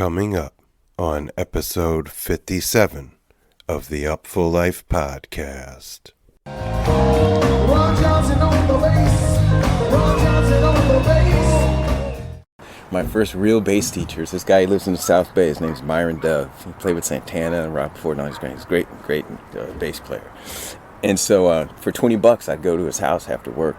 Coming up on episode 57 of the Upful Life podcast. Ron Johnson on the bass. Ron Johnson on the bass. My first real bass teacher is this guy. He lives in the South Bay. His name's Myron Dove. He played with Santana and Rob Ford. He's great. He's a great bass player. And so for $20, I'd go to his house after work,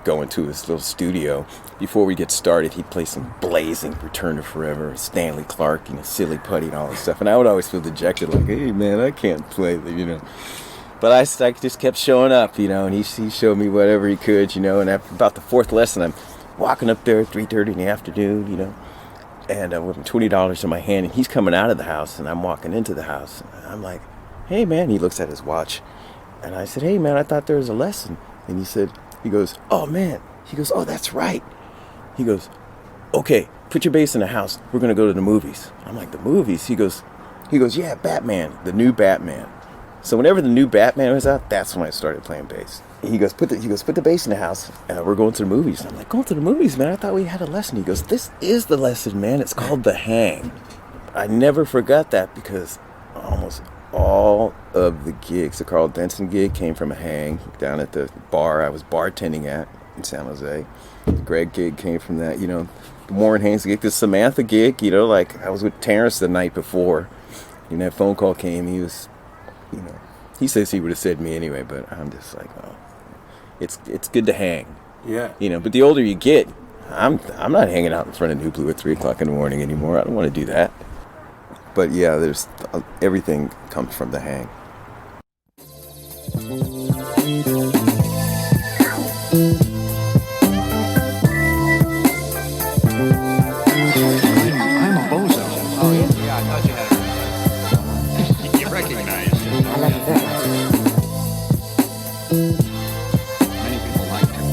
go into his little studio. Before we get started, he'd play some blazing Return to Forever, Stanley Clarke, Silly Putty and all this stuff. And I would always feel dejected, like, hey, man, I can't play, But I just kept showing up, and he showed me whatever he could, and after about the fourth lesson, I'm walking up there at 3:30 in the afternoon, and with $20 in my hand, and he's coming out of the house, and I'm walking into the house, and I'm like, hey, man. He looks at his watch, and I said, hey, man, I thought there was a lesson. And he goes, oh, man. He goes, oh, that's right. He goes, okay, put your bass in the house. We're going to go to the movies. I'm like, the movies? He goes, yeah, Batman, the new Batman. So whenever the new Batman was out, that's when I started playing bass. He goes, put the bass in the house. We're going to the movies. And I'm like, going to the movies, man? I thought we had a lesson. He goes, this is the lesson, man. It's called The Hang. I never forgot that because almost all of the gigs, the Carl Denson gig came from a hang down at the bar I was bartending at in San Jose. The Gregg gig came from that, the Warren Haynes gig, the Samantha gig, like I was with Terrence the night before. That phone call came, he was, he says he would have said me anyway, but I'm just like, oh, it's good to hang. Yeah. But the older you get, I'm not hanging out in front of New Blue at 3 o'clock in the morning anymore. I don't want to do that. But yeah, there's everything comes from the hang. I'm a bozo. Oh, yeah, I thought you had it. You recognize it. I love you very much. Many people like him.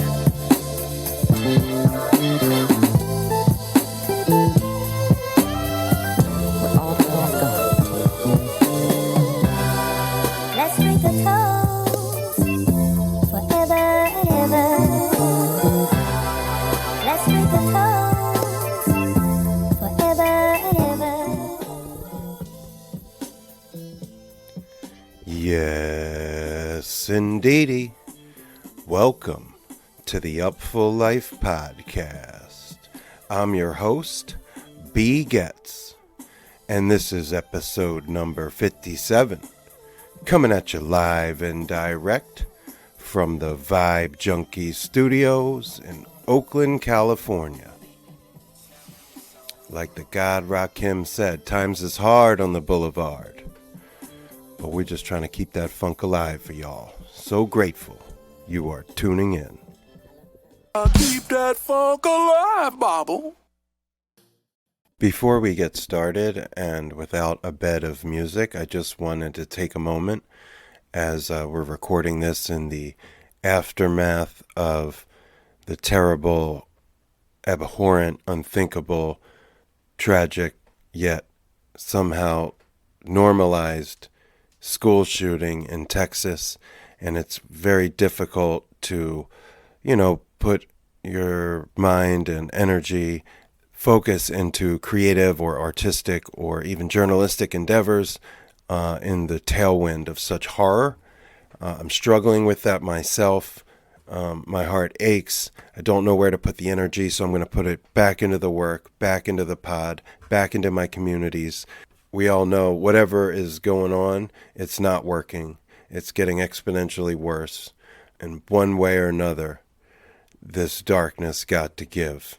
With all the has gone. Let's drink a toast forever and ever. Let's drink a toast forever and ever. Yes, indeedy. Welcome to the Upful Life podcast. I'm your host, B. Getz, and this is episode number 57, coming at you live and direct from the Vibe Junkie Studios in Oakland, California. Like the God Rakim said, times is hard on the boulevard, but we're just trying to keep that funk alive for y'all. So grateful you are tuning in. Keep that funk alive, Bobble. Before we get started, and without a bed of music, I just wanted to take a moment as we're recording this in the aftermath of the terrible, abhorrent, unthinkable, tragic, yet somehow normalized school shooting in Texas. And it's very difficult to, put your mind and energy, focus into creative or artistic or even journalistic endeavors in the tailwind of such horror. I'm struggling with that myself. My heart aches. I don't know where to put the energy, so I'm going to put it back into the work, back into the pod, back into my communities. We all know whatever is going on, it's not working. It's getting exponentially worse. And one way or another, this darkness got to give.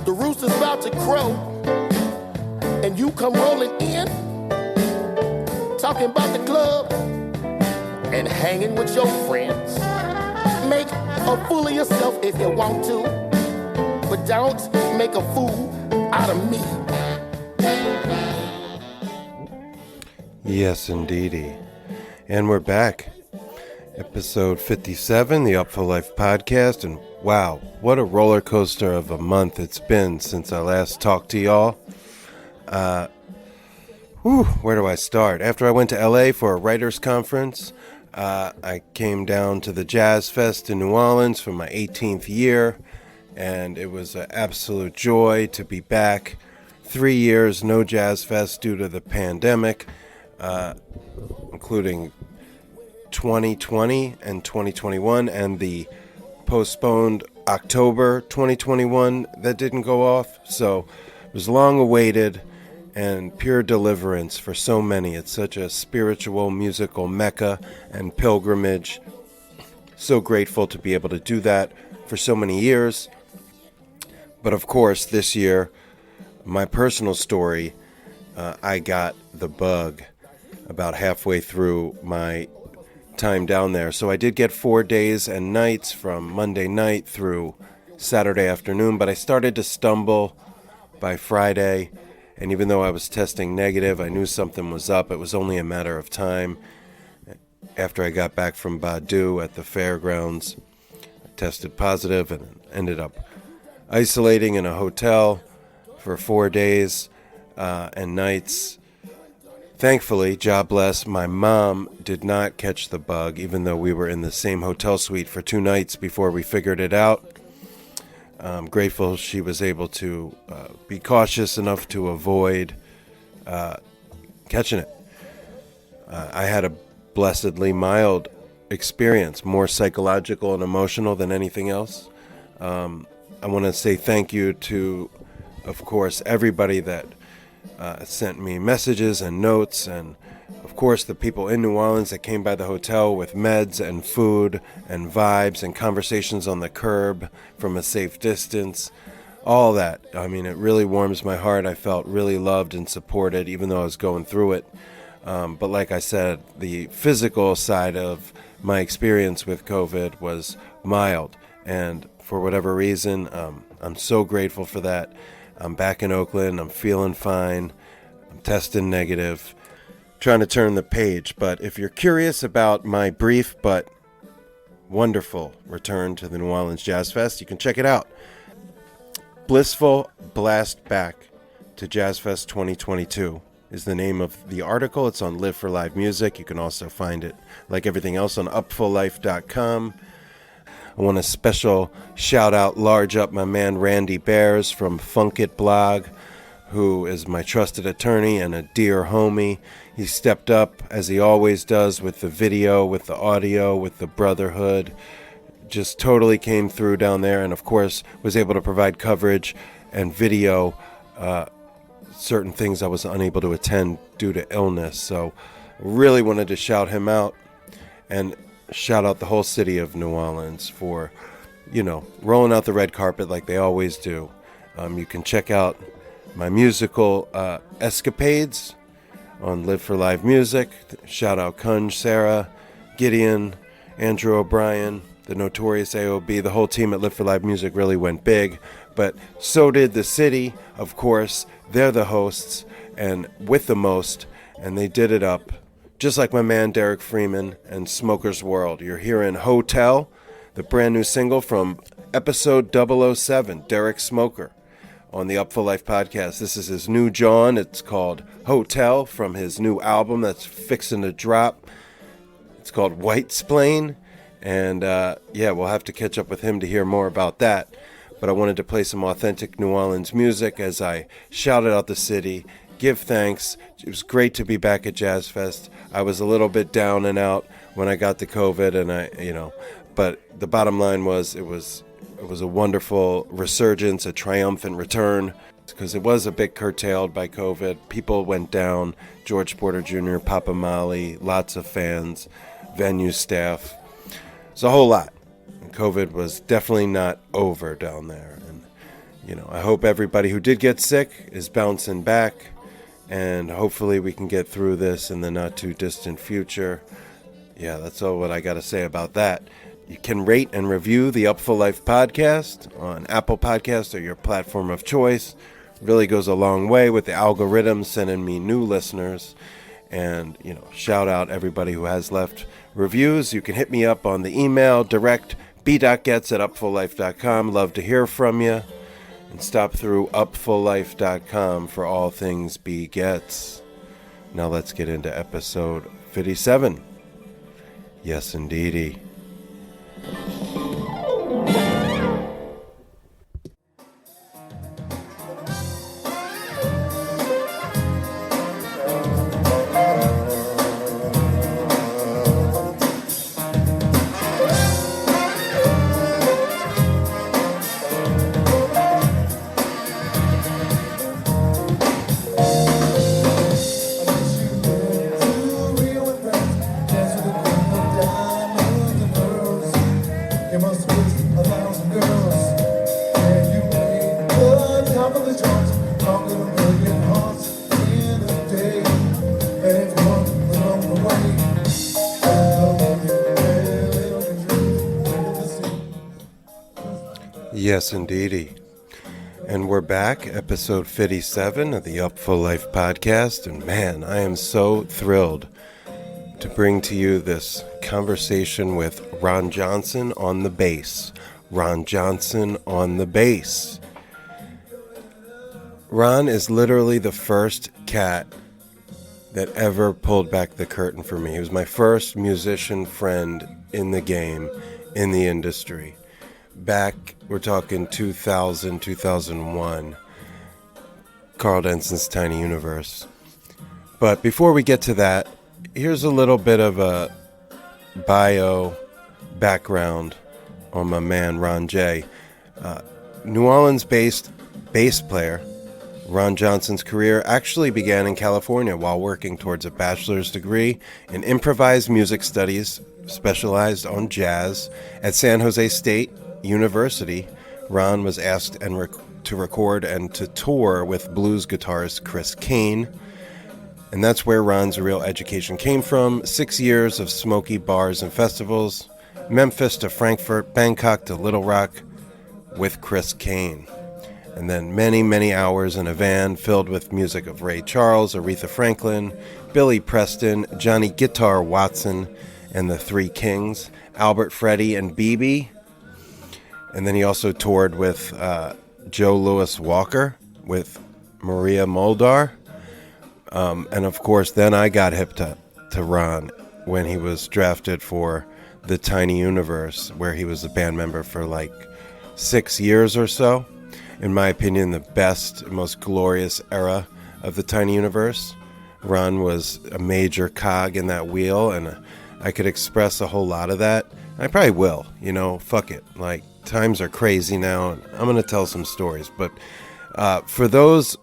The rooster's about to crow, and you come rolling in, talking about the club and hanging with your friends. Make a fool of yourself if you want to, but don't make a fool out of me. Yes, indeedy. And we're back. Episode 57, the Upful Life podcast, and Wow, what a roller coaster of a month it's been since I last talked to y'all. Where do I start? After I went to LA for a writers conference, I came down to the Jazz Fest in New Orleans for my 18th year, and it was an absolute joy to be back. 3 years, no Jazz Fest due to the pandemic, including 2020 and 2021, and the postponed October 2021 that didn't go off. So it was long awaited and pure deliverance for so many. It's such a spiritual, musical mecca and pilgrimage. So grateful to be able to do that for so many years. But of course, this year, my personal story, I got the bug about halfway through my time down there. So I did get 4 days and nights from Monday night through Saturday afternoon, but I started to stumble by Friday, and even though I was testing negative, I knew something was up. It was only a matter of time. After I got back from Badu at the fairgrounds, I tested positive and ended up isolating in a hotel for 4 days and nights. Thankfully, jobless, my mom did not catch the bug, even though we were in the same hotel suite for 2 nights before we figured it out. I'm grateful she was able to be cautious enough to avoid catching it. I had a blessedly mild experience, more psychological and emotional than anything else. I want to say thank you to, of course, everybody that sent me messages and notes, and of course the people in New Orleans that came by the hotel with meds and food and vibes and conversations on the curb from a safe distance, all that. I mean, it really warms my heart. I felt really loved and supported even though I was going through it. But like I said, the physical side of my experience with COVID was mild, and for whatever reason, I'm so grateful for that. I'm back in Oakland. I'm feeling fine. I'm testing negative. Trying to turn the page. But if you're curious about my brief but wonderful return to the New Orleans Jazz Fest, you can check it out. Blissful Blast Back to Jazz Fest 2022 is the name of the article. It's on Live for Live Music. You can also find it, like everything else, on upfullife.com. I want a special shout out, large up my man Randy Bears from Funk It Blog, who is my trusted attorney and a dear homie. He stepped up, as he always does, with the video, with the audio, with the brotherhood. Just totally came through down there, and of course was able to provide coverage and video, certain things I was unable to attend due to illness. So really wanted to shout him out, and shout out the whole city of New Orleans for, rolling out the red carpet like they always do. You can check out my musical escapades on Live for Live Music. Shout out Kunj, Sarah, Gideon, Andrew O'Brien, the Notorious AOB. The whole team at Live for Live Music really went big, but so did the city, of course. They're the hosts and with the most, and they did it up. Just like my man Derrick Freeman and Smoker's World. You're hearing Hotel, the brand new single from episode 007, Derrick Smoker, on the Upful Life podcast. This is his new John. It's called Hotel, from his new album that's fixing to drop. It's called White Splain. And we'll have to catch up with him to hear more about that. But I wanted to play some authentic New Orleans music as I shouted out the city, give thanks. It was great to be back at Jazz Fest. I was a little bit down and out when I got the COVID, and but the bottom line was it was a wonderful resurgence, a triumphant return, because it was a bit curtailed by COVID. People went down, George Porter Jr., Papa Molly, lots of fans, venue staff. It's a whole lot. And COVID was definitely not over down there. And, I hope everybody who did get sick is bouncing back. And hopefully we can get through this in the not too distant future. Yeah, that's all what I got to say about that. You can rate and review the Upful Life podcast on Apple Podcasts or your platform of choice. It really goes a long way with the algorithm sending me new listeners. And, shout out everybody who has left reviews. You can hit me up on the email, direct b.gets at upfullife.com. Love to hear from you. And stop through upfullife.com for all things B Gets. Now let's get into episode 57. Yes, indeedy. Yes, indeedy. And we're back, episode 57 of the Upful Life podcast. And man, I am so thrilled to bring to you this conversation with Ron Johnson on the bass. Ron Johnson on the bass. Ron is literally the first cat that ever pulled back the curtain for me. He was my first musician friend in the game, in the industry. Back, we're talking 2000, 2001, Karl Denson's Tiny Universe. But before we get to that, here's a little bit of a bio background on my man Ron J. New Orleans-based bass player, Ron Johnson's career actually began in California while working towards a bachelor's degree in improvised music studies, specialized on jazz at San Jose State University. Ron was asked to record and to tour with blues guitarist Chris Cain, and that's where Ron's real education came from. 6 years of smoky bars and festivals, Memphis to Frankfurt, Bangkok to Little Rock with Chris Cain, and then many, many hours in a van filled with music of Ray Charles, Aretha Franklin, Billy Preston, Johnny Guitar Watson, and the Three Kings, Albert, Freddie, and BB. And then he also toured with Joe Louis Walker, with Maria Muldaur. And of course, then I got hip to Ron when he was drafted for the Tiny Universe, where he was a band member for like 6 years or so. In my opinion, the best, most glorious era of the Tiny Universe. Ron was a major cog in that wheel, and I could express a whole lot of that. I probably will, fuck it. Like, times are crazy now, and I'm going to tell some stories. But for those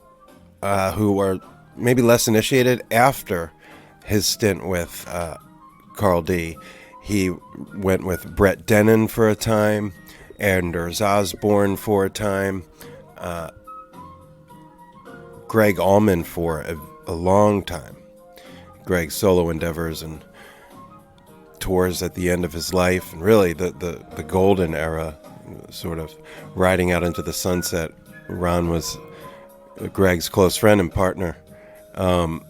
who are maybe less initiated, after his stint with Karl D, he went with Brett Dennen for a time, Anders Osbourne for a time, Gregg Allman for a long time. Gregg's solo endeavors and tours at the end of his life, and really the golden era, sort of riding out into the sunset. Ron was Gregg's close friend and partner, and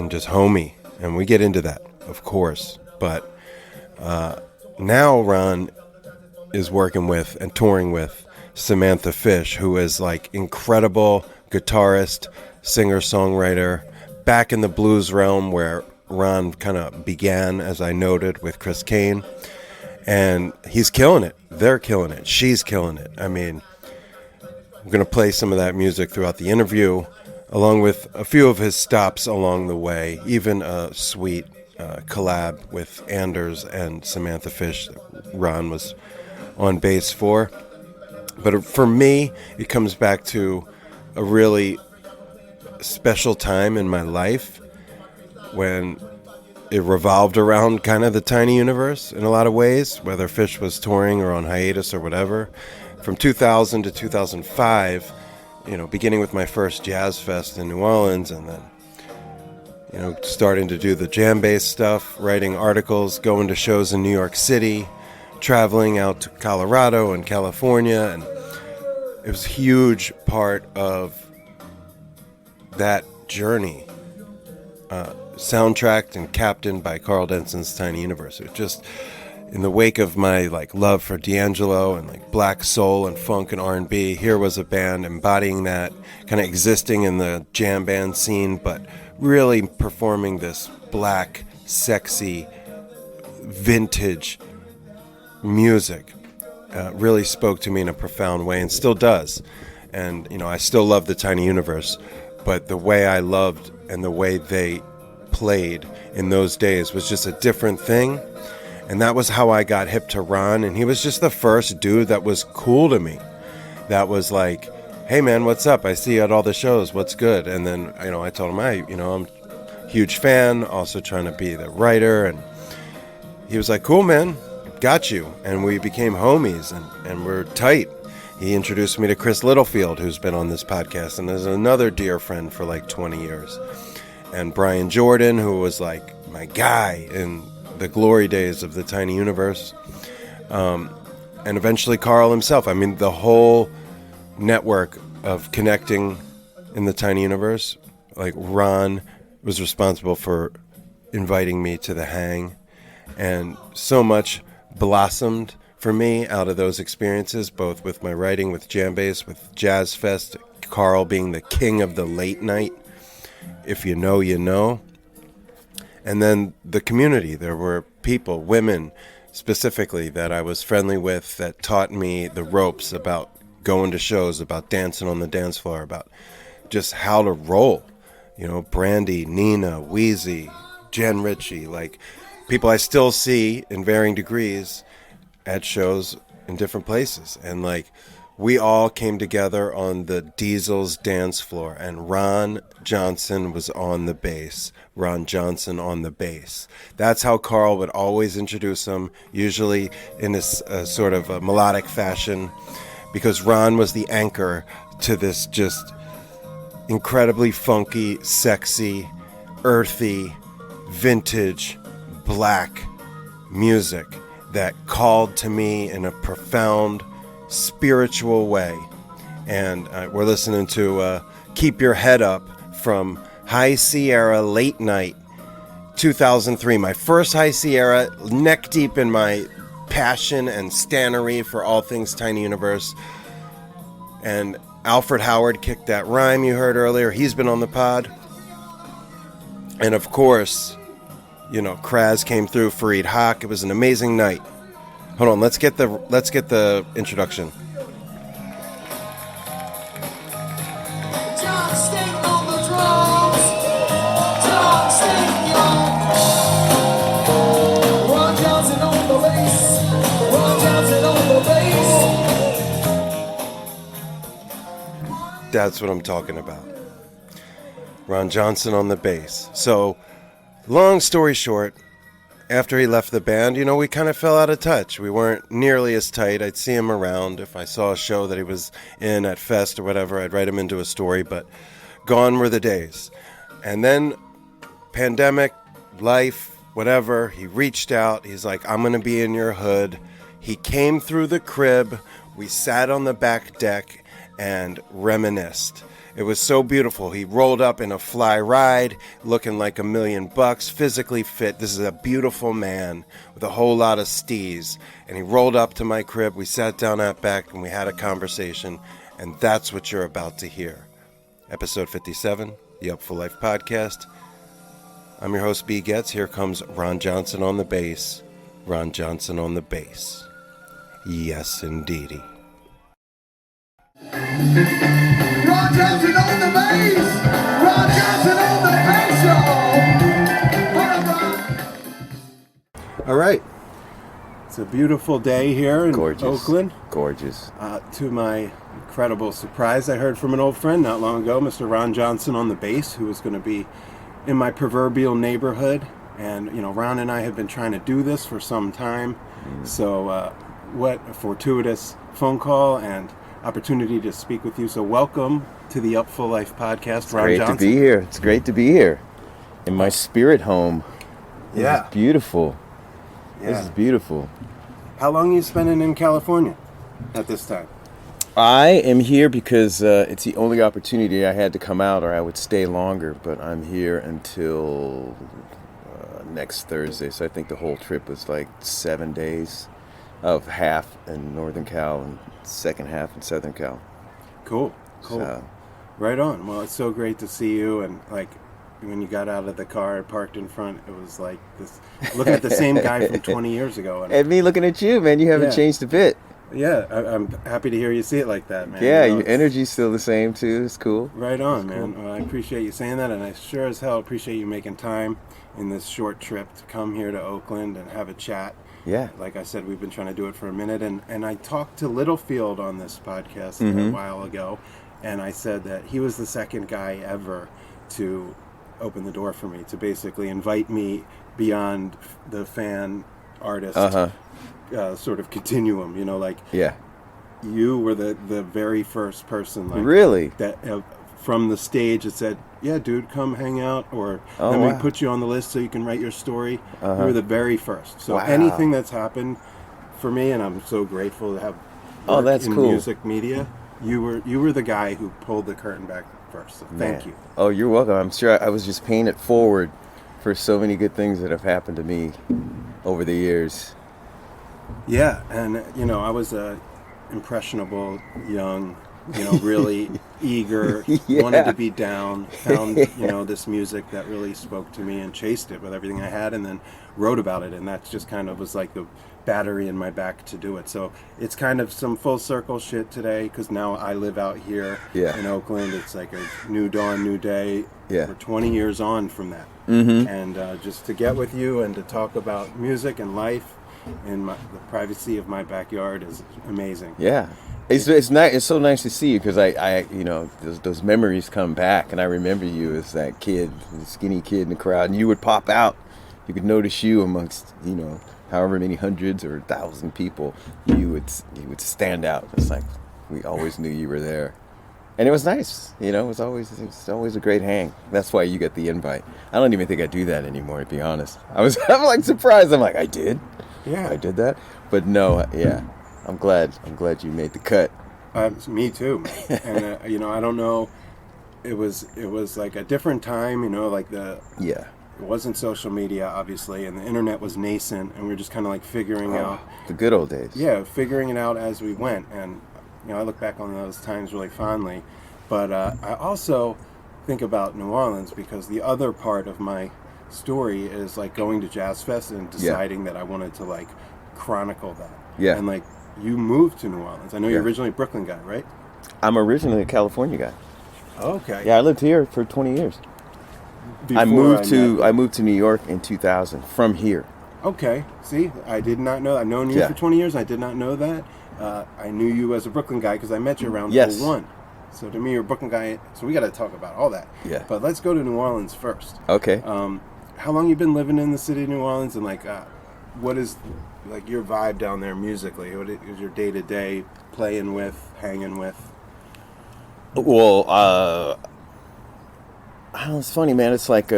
just homie, and we get into that, of course. But now Ron is working with and touring with Samantha Fish, who is like incredible guitarist, singer-songwriter, back in the blues realm where Ron kind of began, as I noted, with Chris Cain. And he's killing it. They're killing it. She's killing it. I mean, I'm going to play some of that music throughout the interview, along with a few of his stops along the way, even a sweet collab with Anders and Samantha Fish that Ron was on bass for. But for me, it comes back to a really special time in my life when it revolved around kind of the Tiny Universe in a lot of ways, whether Fish was touring or on hiatus or whatever. From 2000 to 2005, beginning with my first Jazz Fest in New Orleans, and then, starting to do the jam bass stuff, writing articles, going to shows in New York City, traveling out to Colorado and California, and it was a huge part of that journey, soundtracked and captained by Karl Denson's Tiny Universe. It's in the wake of my like love for D'Angelo and like black soul and funk and R&B, here was a band embodying that, kind of existing in the jam band scene, but really performing this black, sexy, vintage music. Really spoke to me in a profound way and still does. And, you know, I still love the Tiny Universe, but the way I loved and the way they played in those days was just a different thing. And that was how I got hip to Ron, and he was just the first dude that was cool to me. That was like, hey man, what's up? I see you at all the shows, what's good? And then, you know, I told him, I'm a huge fan, also trying to be the writer, and he was like, cool man, got you. And we became homies, and we're tight. He introduced me to Chris Littlefield, who's been on this podcast, and is another dear friend for like 20 years. And Brian Jordan, who was like my guy in the glory days of the Tiny Universe, and eventually Karl himself. I mean, the whole network of connecting in the Tiny Universe, like Ron was responsible for inviting me to the hang, and so much blossomed for me out of those experiences, both with my writing, with Jam Bass, with Jazz Fest, Karl being the king of the late night. If you know, you know. And then the community, there were people, women specifically, that I was friendly with that taught me the ropes about going to shows, about dancing on the dance floor, about just how to roll. You know, Brandy, Nina, Wheezy, Jen Ritchie, like people I still see in varying degrees at shows in different places. And like we all came together on the Diesel's dance floor, and Ron Johnson was on the bass. Ron Johnson on the bass. That's how Karl would always introduce him, usually in this sort of a melodic fashion, because Ron was the anchor to this just incredibly funky, sexy, earthy, vintage, black music that called to me in a profound, spiritual way. And we're listening to Keep Your Head Up from High Sierra Late Night 2003. My first High Sierra, neck deep in my passion and stannery for all things Tiny Universe. And Alfred Howard kicked that rhyme you heard earlier. He's been on the pod. And of course, you know, Kraz came through, Fareed Haq. It was an amazing night. Hold on, let's get the introduction. That's what I'm talking about. Ron Johnson on the bass. So, long story short, after he left the band, you know, we kind of fell out of touch. We weren't nearly as tight. I'd see him around. If I saw a show that he was in at Fest or whatever, I'd write him into a story, but gone were the days. And then, pandemic, life, whatever, he reached out. He's like, I'm going to be in your hood. He came through the crib. We sat on the back deck and reminisced. It was so beautiful. He rolled up in a fly ride, looking like $1 million, physically fit. This is a beautiful man with a whole lot of steez. And he rolled up to my crib. We sat down out back and we had a conversation. And that's what you're about to hear. Episode 57, the Upful Life Podcast. I'm your host, B. Getz. Here comes Ron Johnson on the bass. Ron Johnson on the bass. Yes, indeedy. Ron Johnson on the bass! Ron Johnson on the bass, y'all! All right. It's a beautiful day here in Gorgeous. Oakland. Gorgeous. To my incredible surprise, I heard from an old friend not long ago, Mr. Ron Johnson on the bass, who was going to be in my proverbial neighborhood. And, you know, Ron and I have been trying to do this for some time. So what a fortuitous phone call and opportunity to speak with you. So welcome to the Upful Life Podcast, Ron Great Johnson. to be here. It's great to be here in my spirit home. This Yeah. is beautiful. Yeah. This is beautiful. How long are you spending in California at this time? I am here because it's the only opportunity I had to come out, or I would stay longer. But I'm here until next Thursday. So I think the whole trip was like 7 days of half in Northern Cal and second half in Southern Cal. Cool. So, Right on. Well, it's so great to see you. And like when you got out of the car and parked in front, it was like this, looking at the same guy from 20 years ago. and me looking at you, man, you haven't Yeah. changed a bit. Yeah, I'm happy to hear you see it like that, man. Yeah, You know, your it's- energy's still the same too. It's cool. Right on, man. Well, I appreciate you saying that, and I sure as hell appreciate you making time in this short trip to come here to Oakland and have a chat. Yeah. Like I said, we've been trying to do it for a minute, and I talked to Littlefield on this podcast a while ago, and I said that he was the second guy ever to open the door for me, to basically invite me beyond the fan artist sort of continuum, you know, like Yeah. you were the very first person, like Really? that from the stage that said, yeah, dude, come hang out, or Oh, let me wow. put you on the list so you can write your story. You were the very first. So Wow. anything that's happened for me, and I'm so grateful to have Oh, worked that's in cool. music media, you were the guy who pulled the curtain back first. So thank Man. you. Oh, you're welcome. I'm sure I was just paying it forward for so many good things that have happened to me over the years. Yeah, and you know, I was a impressionable, young, you know, really eager, Yeah. wanted to be down, found, you know, this music that really spoke to me and chased it with everything I had, and then wrote about it, and that just kind of was like the battery in my back to do it. So it's kind of some full circle shit today, because now I live out here Yeah. in Oakland. It's like a new dawn, new day. Yeah. We're 20 years on from that. And just to get with you and to talk about music and life in the privacy of my backyard is amazing. Yeah. It's nice. It's so nice to see you because I you know, those memories come back, and I remember you as that kid, the skinny kid in the crowd, and you would pop out. You could notice you amongst, you know, however many hundreds or 1,000 people. You would stand out. It's like we always knew you were there, and it was nice. You know, it's always a great hang. That's why you get the invite. I don't even think I do that anymore, to be honest. I'm like surprised. I'm like, I did. Yeah. I did that, but no, yeah. I'm glad you made the cut. Me too, man. And you know, I don't know. It was like a different time, you know, like Yeah. it wasn't social media, obviously, and the internet was nascent, and we were just kind of like figuring out. The good old days. Yeah, figuring it out as we went, and you know, I look back on those times really fondly. But I also think about New Orleans, because the other part of my story is like going to Jazz Fest and deciding that I wanted to like chronicle that. Yeah. And like you moved to New Orleans. I know you're Yeah. originally a Brooklyn guy, right? I'm originally a California guy. Okay. Yeah, I lived here for 20 years. Before I moved met- to New York in 2000 from here. Okay. See, I did not know that. I've known you Yeah. for 20 years. I did not know that. I knew you as a Brooklyn guy because I met you around Yes. 01. So to me, you're a Brooklyn guy. So we got to talk about all that. Yeah. But let's go to New Orleans first. Okay. How long you been living in the city of New Orleans, and like, what is like your vibe down there musically? What is your day to day playing with, hanging with? Well, it's funny, man. It's like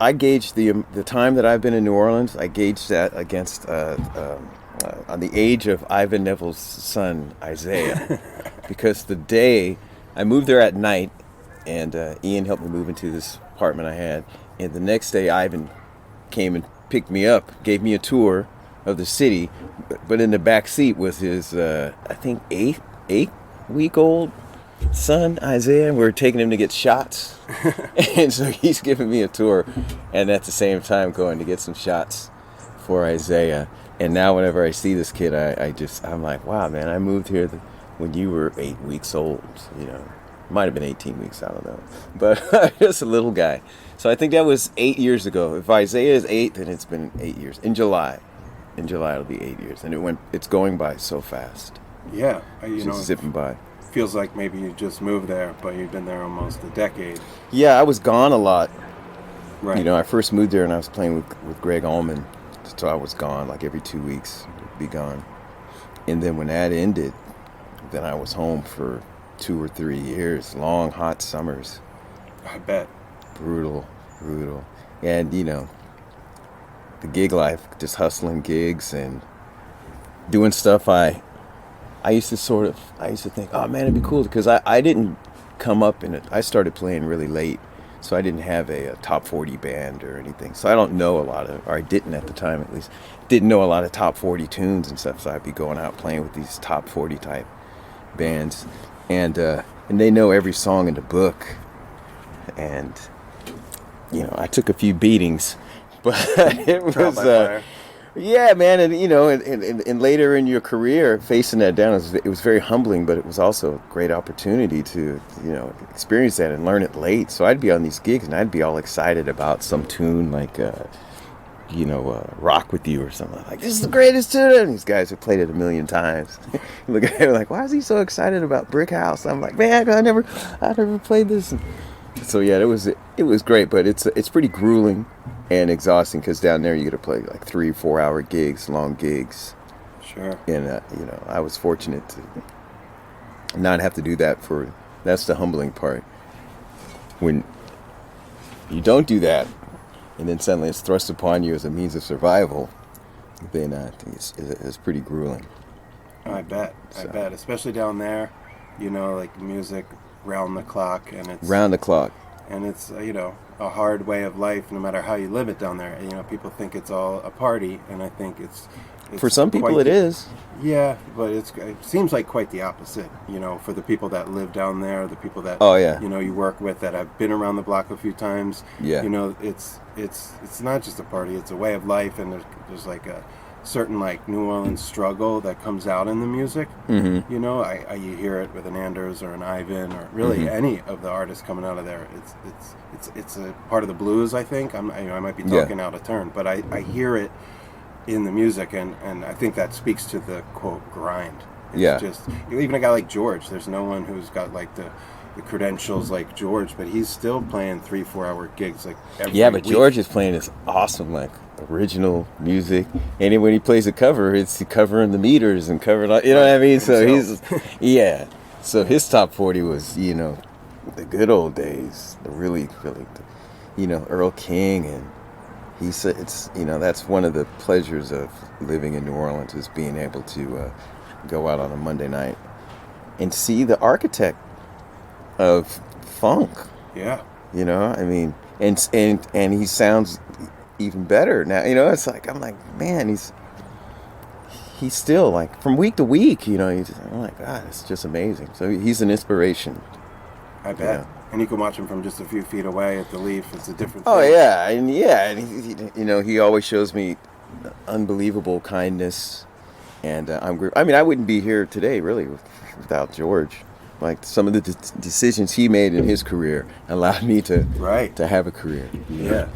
I gauge the time that I've been in New Orleans. I gauge that against on the age of Ivan Neville's son Isaiah, because the day I moved there at night, and Ian helped me move into this apartment I had, and the next day Ivan came and picked me up, gave me a tour of the city, but in the back seat was his I think 8-week-old son Isaiah. We're taking him to get shots, and so he's giving me a tour, and at the same time going to get some shots for Isaiah. And now whenever I see this kid, I'm like, wow, man, I moved here when you were 8 weeks old. You know, might have been 18 weeks, I don't know, but just a little guy. So I think that was 8 years ago. If Isaiah is 8, then it's been 8 years. In July it'll be 8 years, and it's going by so fast. Yeah, you It's know, just zipping by. feels like maybe you just moved there, but you've been there almost a decade. Yeah, I was gone a lot. Right. You know, I first moved there and I was playing with Gregg Allman, so I was gone like every 2 weeks, be gone. And then when that ended, then I was home for 2 or 3 years, long, hot summers. I bet. Brutal. And, you know, the gig life, just hustling gigs and doing stuff I used to think, oh man, it'd be cool, because I didn't come up in it. I started playing really late. So I didn't have a top 40 band or anything. So I don't know a lot of, or I didn't at the time at least, didn't know a lot of top 40 tunes and stuff. So I'd be going out playing with these top 40 type bands, and they know every song in the book. And you know, I took a few beatings, but it was yeah, man. And you know, and later in your career, facing that down, it was very humbling, but it was also a great opportunity to, you know, experience that and learn it late. So I'd be on these gigs and I'd be all excited about some tune like you know, Rock With You or something. Like, this is the greatest tune. And these guys have played it a million times. Look at him like, why is he so excited about Brick House? I'm like, man, I never played this. So yeah, it was great, but it's pretty grueling and exhausting, because down there you got to play like 3-4 hour gigs, long gigs. Sure. And you know, I was fortunate to not have to do that. That's the humbling part. When you don't do that, and then suddenly it's thrust upon you as a means of survival, then I think it's pretty grueling. I bet, especially down there, you know, like music round the clock, and it's round the clock, and it's you know, a hard way of life, no matter how you live it down there. You know, people think it's all a party, and I think it's for some people it is. Yeah, but it seems like quite the opposite. You know, for the people that live down there, the people that you know, you work with, that have been around the block a few times. Yeah, you know, it's not just a party; it's a way of life, and there's like a certain like New Orleans struggle that comes out in the music. Mm-hmm. You know, you hear it with an Anders or an Ivan, or really any of the artists coming out of there. It's a part of the blues, I think. I might be talking out of turn, but I hear it in the music, and I think that speaks to the quote grind. It's just, even a guy like George, there's no one who's got like the credentials like George, but he's still playing 3-4 hour gigs like every week. George is playing this awesome like original music, and when he plays a cover, it's covering the meters and covering, you know what I mean? So he's so his top 40 was, you know, the good old days, the really you know, Earl King, and he said it's, you know, that's one of the pleasures of living in New Orleans, is being able to go out on a Monday night and see the architect of funk. Yeah, you know, I mean, and he sounds even better now. You know, it's like, I'm like, man, he's still like, from week to week, you know, I'm like, God, it's just amazing. So he's an inspiration. I bet. Yeah. And you can watch him from just a few feet away at the Leaf. It's a different thing. Oh yeah, and he, you know, he always shows me unbelievable kindness, and I mean, I wouldn't be here today really without George. Like, some of the decisions he made in his career allowed me to have a career. Yeah.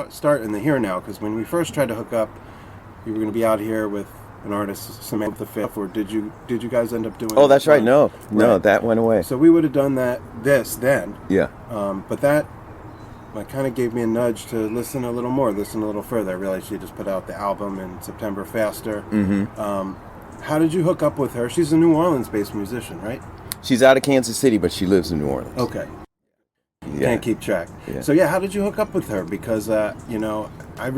Start in the here now, because when we first tried to hook up, you were going to be out here with an artist, Samantha Fish, or did you guys end up doing? Oh, that's right. No, that went away. So we would have done this then. Yeah. But that kind of gave me a nudge to listen a little further. I realized she just put out the album in September, Faster. Mm-hmm. How did you hook up with her? She's a New Orleans-based musician, right? She's out of Kansas City, but she lives in New Orleans. Okay. Can't keep track. Yeah. So how did you hook up with her? Because you know, I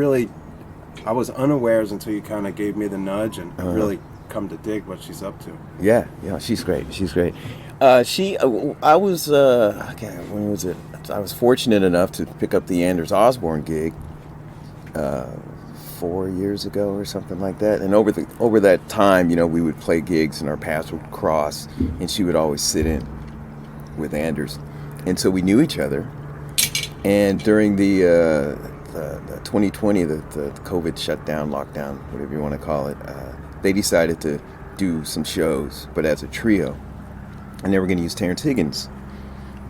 was unawares until you kind of gave me the nudge, and really come to dig what she's up to. Yeah, she's great. I was when was it? I was fortunate enough to pick up the Anders Osbourne gig 4 years ago or something like that. And over that time, you know, we would play gigs and our paths would cross, and she would always sit in with Anders. And so we knew each other, and during the 2020, the COVID shutdown, lockdown, whatever you want to call it, they decided to do some shows, but as a trio, and they were going to use Terrence Higgins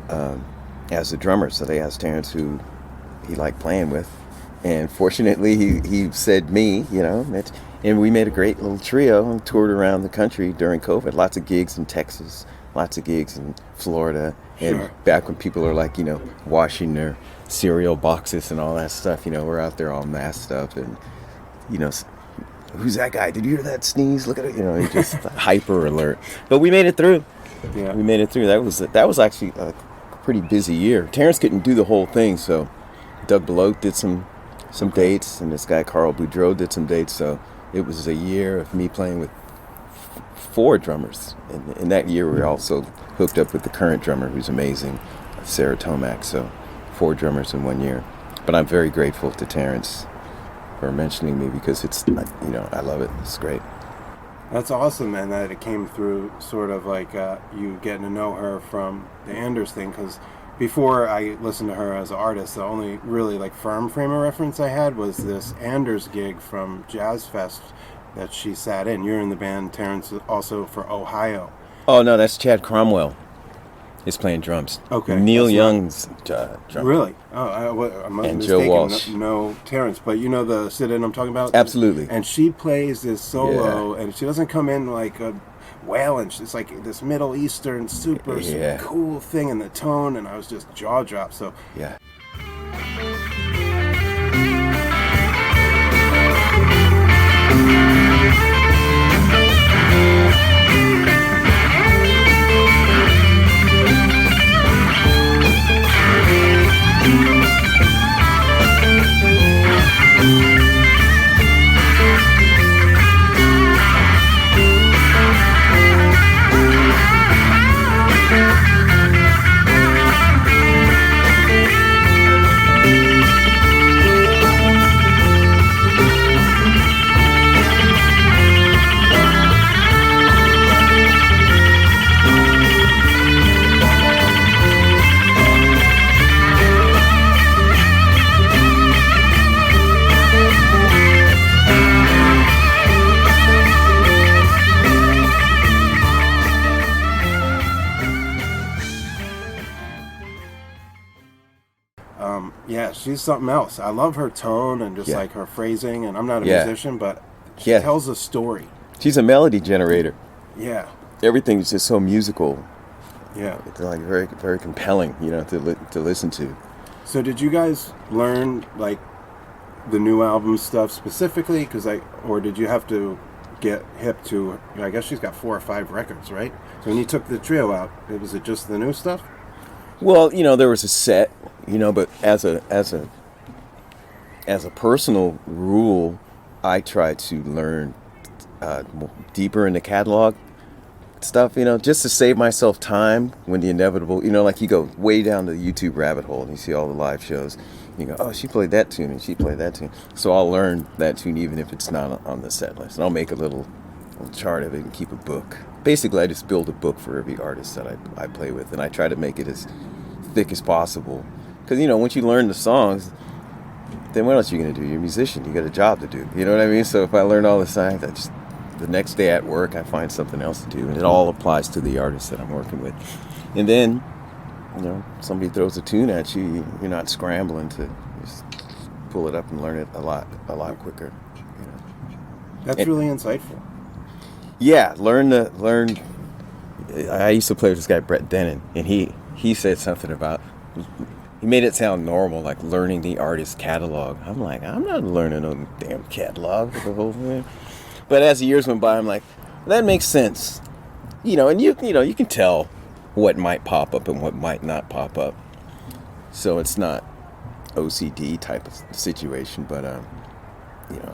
as the drummer. So they asked Terrence who he liked playing with, and fortunately he said me, you know, and we made a great little trio and toured around the country during COVID. Lots of gigs in Texas, lots of gigs in Florida. And Sure. back when people are like, washing their cereal boxes and all that stuff, we're out there all masked up and, who's that guy? Did you hear that sneeze? Look at it, and just hyper alert. But we made it through. Yeah. We made it through. That was actually a pretty busy year. Terrence couldn't do the whole thing, so Doug Belote did some dates, and this guy Karl Boudreau did some dates. So it was a year of me playing with 4 drummers. And in that year, we were also hooked up with the current drummer, who's amazing, Sarah Tomac. So 4 drummers in 1 year. But I'm very grateful to Terrence for mentioning me because it's, I love it. It's great. That's awesome, man, that it came through sort of like you getting to know her from the Anders thing, because before I listened to her as an artist, the only really like firm frame of reference I had was this Anders gig from Jazz Fest that she sat in. You're in the band, Terrence, also for Ohio. Oh, no, that's Chad Cromwell. He's playing drums. Okay. Neil Young's drummer. Really? Oh, I'm And mistaken. Joe Walsh. No, Terrence, but you know the sit-in I'm talking about? Absolutely. And she plays this solo, and she doesn't come in like a wailing. It's like this Middle Eastern super cool thing in the tone, and I was just jaw-dropped. So Yeah. Yeah, she's something else. I love her tone and just like her phrasing, and I'm not a Yeah. musician, but she Yeah. tells a story. She's a melody generator. Yeah, Everything's just so musical. yeah. It's like very, very compelling, to listen to. So did you guys learn like the new album stuff specifically? Or did you have to get hip to? I guess she's got 4 or 5 records, right? So when you took the trio out, was it just the new stuff? Well, there was a set, but as a personal rule, I try to learn deeper in the catalog stuff, just to save myself time when the inevitable, like you go way down the YouTube rabbit hole and you see all the live shows. You go, oh, she played that tune and she played that tune. So I'll learn that tune even if it's not on the set list. And I'll make a little chart of it and keep a book. Basically, I just build a book for every artist that I play with, and I try to make it as thick as possible. Because, once you learn the songs, then what else are you going to do? You're a musician. You got a job to do. You know what I mean? So if I learn all the songs, the next day at work, I find something else to do. And it all applies to the artist that I'm working with. And then, somebody throws a tune at you, you're not scrambling to just pull it up and learn it a lot quicker. That's really insightful. Yeah, learn. I used to play with this guy Brett Dennen, and he said something about, he made it sound normal, like learning the artist's catalog. I'm like, I'm not learning no damn catalog for the whole thing. But as the years went by, I'm like, that makes sense, and you can tell what might pop up and what might not pop up. So it's not OCD type of situation, but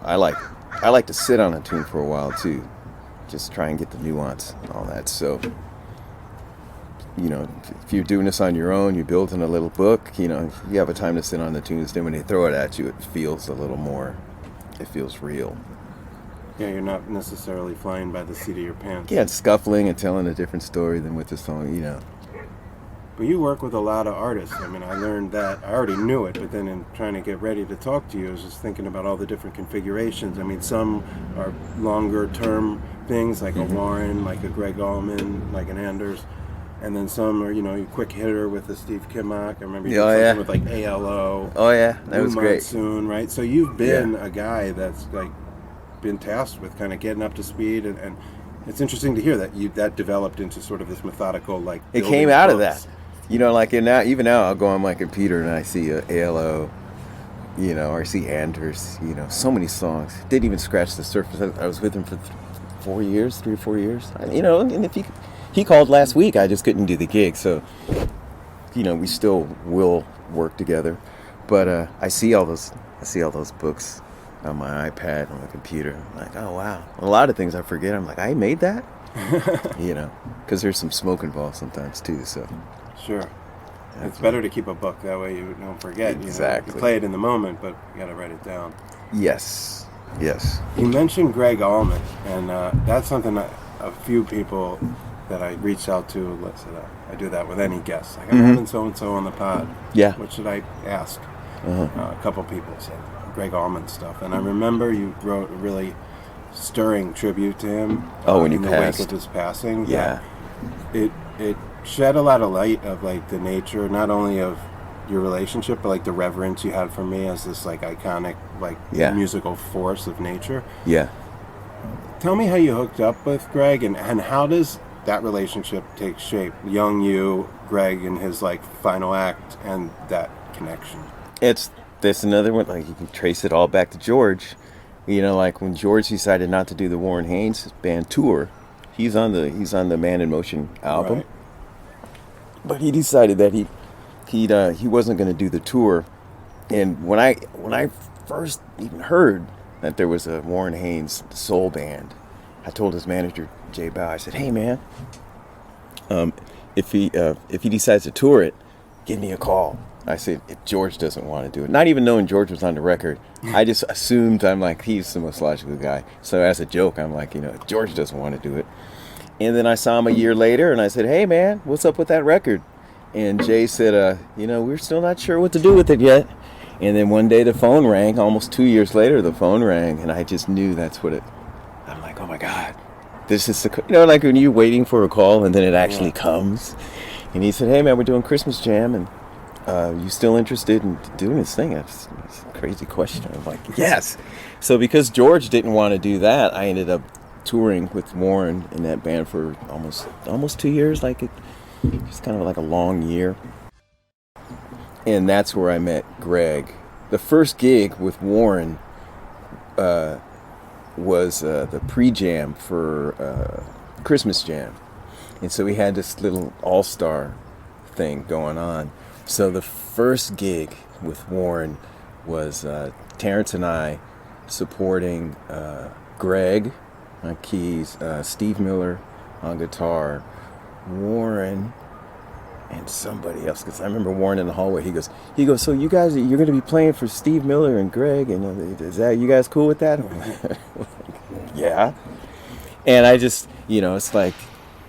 I like to sit on a tune for a while too. Just try and get the nuance and all that. So, if you're doing this on your own, you're building a little book, you have a time to sit on the tunes. Then when they throw it at you, it feels a little more, it feels real. Yeah, you're not necessarily flying by the seat of your pants. Yeah, it's scuffling and telling a different story than with the song, But you work with a lot of artists. I mean, I learned that. I already knew it, but then in trying to get ready to talk to you, I was just thinking about all the different configurations. I mean, some are longer term things, like a Warren, like a Gregg Allman, like an Anders. And then some are, you quick hitter with the Steve Kimmock. I remember you did something with like ALO. Oh yeah, that was great. Monsoon, right? So you've been a guy that's like been tasked with kind of getting up to speed and It's interesting to hear that that developed into sort of this methodical, like, It building came out of books. that. You know, like even now I'll go on my computer and I see a ALO, you know, or I see Anders, you know, so many songs. Didn't even scratch the surface. I was with him for 3 or 4 years. You know, and if he called last week, I just couldn't do the gig. So, you know, we still will work together. But I see all those books on my iPad, on my computer. I'm like, oh wow. A lot of things I forget. I'm like, I made that? You know, because there's some smoke involved sometimes too. So Sure. It's better to keep a book, that way you don't forget. Exactly. You play it in the moment, but you got to write it down. yes. You mentioned Gregg Allman, and that's something that a few people that I reached out to, I do that with any guest. Like, I'm having so-and-so on the pod. Yeah. What should I ask? A couple people said Gregg Allman stuff. And I remember you wrote a really stirring tribute to him. Oh, when he in the passed. wake of his passing. Yeah. It shed a lot of light of, like, the nature, not only of your relationship, but, like, the reverence you had for me as this, like, iconic, like, musical force of nature. Yeah. Tell me how you hooked up with Gregg, and how does that relationship take shape? Young you, Gregg in his, like, final act, and that connection. That's another one. Like, you can trace it all back to George. You know, like when George decided not to do the Warren Haynes Band tour, he's on the Man in Motion album, Right. but he decided that he wasn't going to do the tour. And when I first even heard that there was a Warren Haynes soul band, I told his manager Jay Bow, I said, "Hey man, if he decides to tour it, give me a call." I said, if George doesn't want to do it, not even knowing George was on the record, I just assumed, I'm like, he's the most logical guy. So as a joke, I'm like, you know, if George doesn't want to do it. And then I saw him a year later and I said, "Hey man, what's up with that record?" And Jay said, you know, we're still not sure what to do with it yet. And then one day the phone rang, almost 2 years later, the phone rang, and I just knew that's what it, I'm like, oh my God, this is the, you know, like when you're waiting for a call and then it actually comes. And he said, "Hey man, we're doing Christmas Jam, and you still interested in doing this thing?" That's a crazy question. I'm like, yes. So because George didn't want to do that, I ended up touring with Warren in that band for almost 2 years. Like, it's kind of like a long year. And that's where I met Gregg. The first gig with Warren was the pre-jam for Christmas Jam. And so we had this little all-star thing going on. So the first gig with Warren was Terrence and I supporting Gregg on keys, Steve Miller on guitar, Warren, and somebody else. Because I remember Warren in the hallway. He goes, "So you guys, you're going to be playing for Steve Miller and Gregg, and is that, you guys cool with that?" Yeah. And I just, you know, it's like,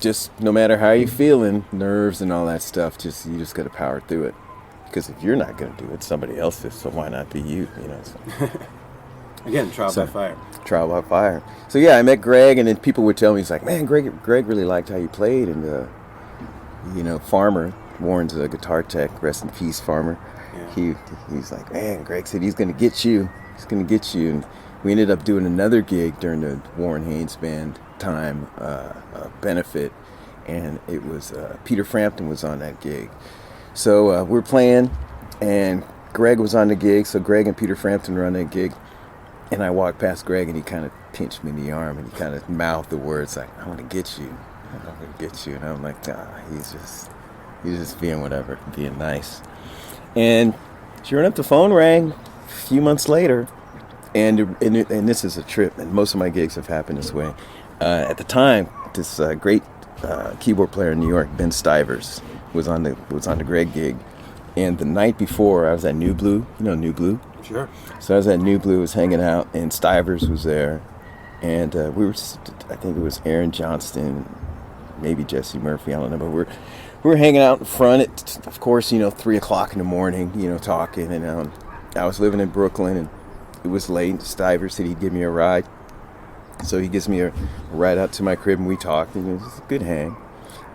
just no matter how you're feeling, nerves and all that stuff, you just got to power through it. Because if you're not going to do it, somebody else is, so why not be you, you know? So. Again, trial by fire. Trial by fire. So yeah, I met Gregg, and then people would tell me, he's like, "Man, Gregg really liked how you played." And, you know, Farmer, Warren's a guitar tech, rest in peace, Farmer. Yeah. He's like, "Man, Gregg said he's going to get you. He's going to get you." And we ended up doing another gig during the Warren Haynes Band time, benefit, and it was Peter Frampton was on that gig. So we're playing, and Gregg was on the gig, so Gregg and Peter Frampton were on that gig, and I walked past Gregg, and he kind of pinched me in the arm, and he kind of mouthed the words like, "I want to get you, I'm going to get you," and I'm like, he's just being whatever, being nice. And sure enough, the phone rang a few months later, and this is a trip, and most of my gigs have happened this way. At the time, this great keyboard player in New York, Ben Stivers, was on the Gregg gig, and the night before I was at New Blue. You know New Blue? Sure. So I was at New Blue, was hanging out, and Stivers was there, and we were I think it was Aaron Johnston, maybe Jesse Murphy, I don't know, but we were hanging out in front at, of course, you know, 3:00 in the morning, you know, talking, and I was living in Brooklyn, and it was late. Stivers said he'd give me a ride. So he gives me a ride out to my crib, and we talked, and it was a good hang.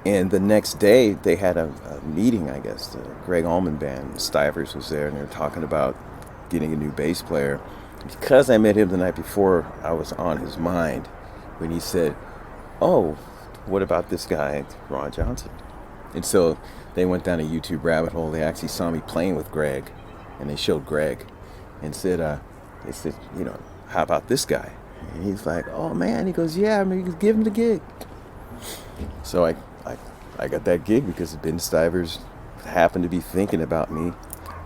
And the next day, they had a meeting, I guess, the Gregg Allman Band. Stivers was there, and they were talking about getting a new bass player. Because I met him the night before, I was on his mind when he said, oh, what about this guy, Ron Johnson? And so they went down a YouTube rabbit hole. They actually saw me playing with Gregg, and they showed Gregg and said, how about this guy? And he's like, oh man, he goes, yeah, I mean, give him the gig. So I got that gig because Ben Stivers happened to be thinking about me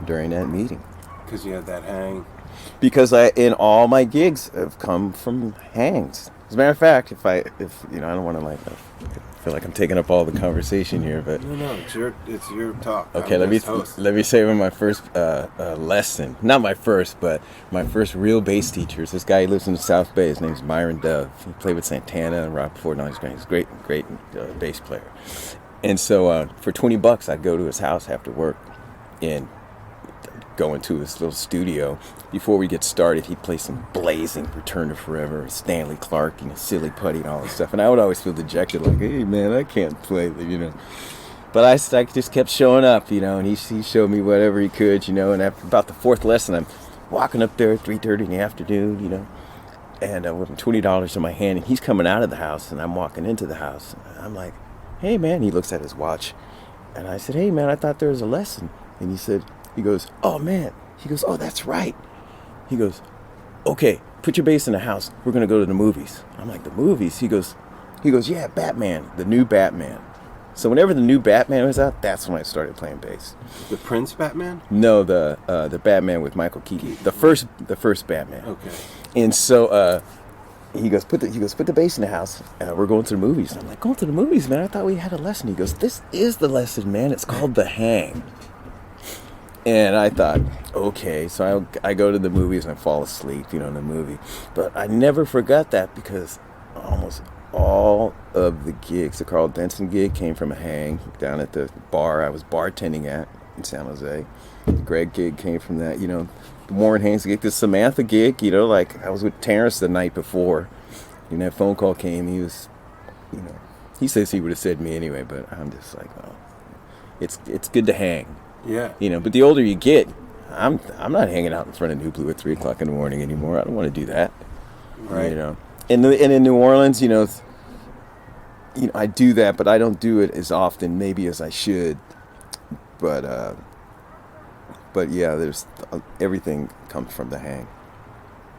during that meeting. Because you had that hang. Because in all my gigs have come from hangs. As a matter of fact, if I don't want to I feel like I'm taking up all the conversation here, but no, it's your talk. Okay, let me say my first lesson. Not my first, but my first real bass teacher is this guy. He lives in the South Bay. His name's Myron Dove. He played with Santana and rock before. Now he's great. He's a great bass player. And so for $20, I'd go to his house after work and go into his little studio. Before we get started, he'd play some blazing Return to Forever, Stanley Clarke, Silly Putty and all this stuff. And I would always feel dejected, like, hey man, I can't play, But I just kept showing up, and he showed me whatever he could, and after about the fourth lesson, I'm walking up there at 3:30 in the afternoon, and with $20 in my hand, and he's coming out of the house, and I'm walking into the house. And I'm like, hey man, he looks at his watch, and I said, hey man, I thought there was a lesson. And he goes, oh man, oh, that's right. He goes, okay, put your bass in the house. We're going to go to the movies. I'm like, the movies? He goes, yeah, Batman, the new Batman. So whenever the new Batman was out, that's when I started playing bass. The Prince Batman? No, the Batman with Michael Keaton. The first Batman. Okay. And so he goes, put the bass in the house. We're going to the movies. And I'm like, going to the movies, man? I thought we had a lesson. He goes, this is the lesson, man. It's called The Hang. And I thought, okay, so I go to the movies and I fall asleep, in the movie. But I never forgot that because almost all of the gigs, the Carl Denson gig came from a hang down at the bar I was bartending at in San Jose. The Gregg gig came from that, the Warren Haynes gig, the Samantha gig, I was with Terrence the night before. That phone call came, he was, he says he would have said me anyway, but I'm just like, oh, it's good to hang. Yeah. But the older you get, I'm not hanging out in front of New Blue at 3 o'clock in the morning anymore. I don't want to do that. Right. And in New Orleans, I do that, but I don't do it as often maybe as I should. But yeah, there's everything comes from the hang.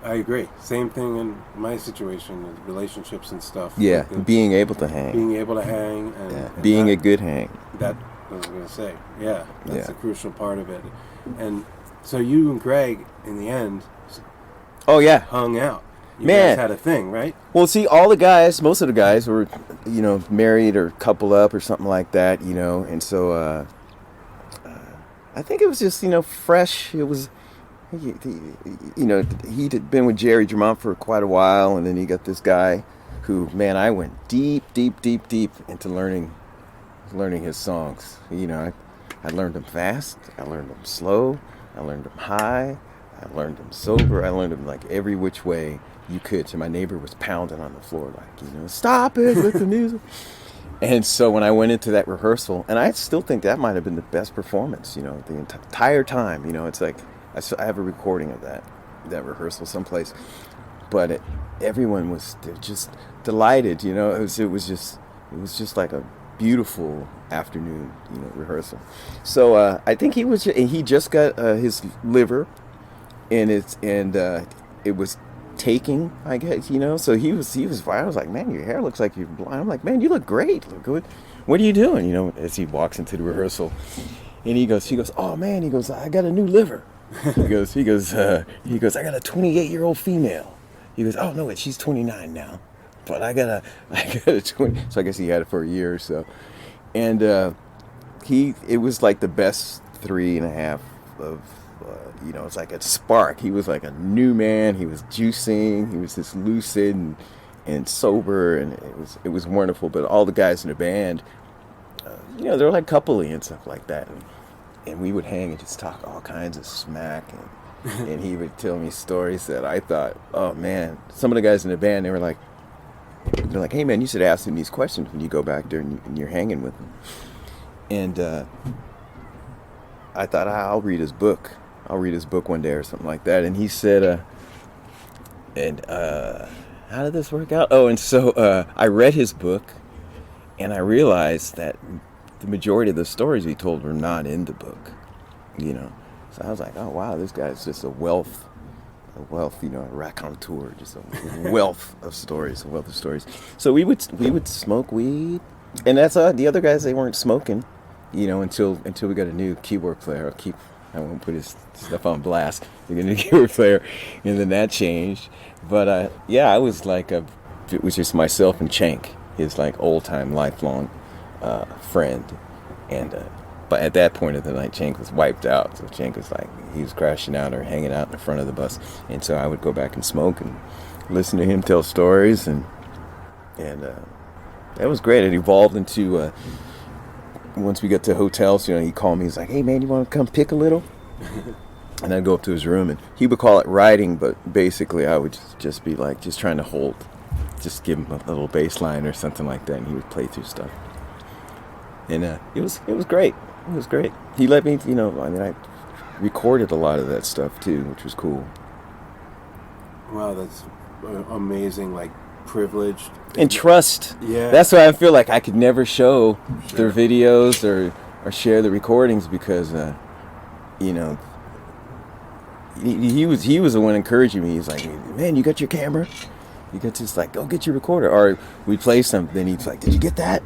I agree. Same thing in my situation, with relationships and stuff. Yeah, being able to hang. Being able to hang. And being a good hang. That I was going to say. Yeah, that's a crucial part of it. And so you and Gregg, in the end, hung out. You guys had a thing, right? Well, see, most of the guys were, married or coupled up or something like that, and so I think it was just, fresh. It was, he'd been with Jerry Drummond for quite a while, and then he got this guy who, man, I went deep into learning his songs. I learned them fast, I learned them slow, I learned them high, I learned them sober, I learned them like every which way you could. So my neighbor was pounding on the floor like, stop it with the music. And so when I went into that rehearsal, and I still think that might have been the best performance, the entire time, it's like, I have a recording of that rehearsal someplace, but everyone was just delighted, it was just like a beautiful afternoon, rehearsal. So I think he just got his liver, and it was taking, I guess, So he was. I was like, man, your hair looks like you're blind. I'm like, man, you look great. Look good. What are you doing? As he walks into the rehearsal, and he goes, oh man, he goes, I got a new liver. He goes, I got a 28-year-old female. He goes, oh no, she's 29 now. But I got a 20. So I guess he had it for a year or so. And it was like the best 3.5 of, it's like a spark. He was like a new man. He was juicing. He was just lucid and sober. And it was wonderful. But all the guys in the band, they were like coupley and stuff like that. And we would hang and just talk all kinds of smack. And he would tell me stories that I thought, oh man, some of the guys in the band, they're like, hey man, you should ask him these questions when you go back there and you're hanging with him. And I thought, I'll read his book. I'll read his book one day or something like that. And he said, how how did this work out? Oh, and so I read his book, and I realized that the majority of the stories he told were not in the book, you know. So I was like, oh wow, this guy's just a wealth, you know, a raconteur, just a wealth of stories, So we would smoke weed, and that's the other guys, they weren't smoking, you know, until we got a new keyboard player. I won't put his stuff on blast. We got a new keyboard player, and then that changed. But yeah, I was like it was just myself and Chank, his like old time lifelong friend, and but at that point of the night, Chank was wiped out. So Chank was like, he was crashing out or hanging out in the front of the bus, and so I would go back and smoke and listen to him tell stories, and that was great. It evolved into once we got to hotels, you know, he'd call me. He's like, "Hey man, you want to come pick a little?" And I'd go up to his room, and he would call it writing, but basically I would just be like, just trying to just give him a little bass line or something like that, and he would play through stuff. And it was great. It was great. He let me, you know, I mean, I recorded a lot of that stuff too, which was cool. Wow, that's amazing, like, privileged. And trust. Yeah. That's why I feel like I could never show their videos or share the recordings because, you know, he was the one encouraging me. He's like, man, you got your camera? You got this, like, go get your recorder. Or we play something, then he's like, did you get that?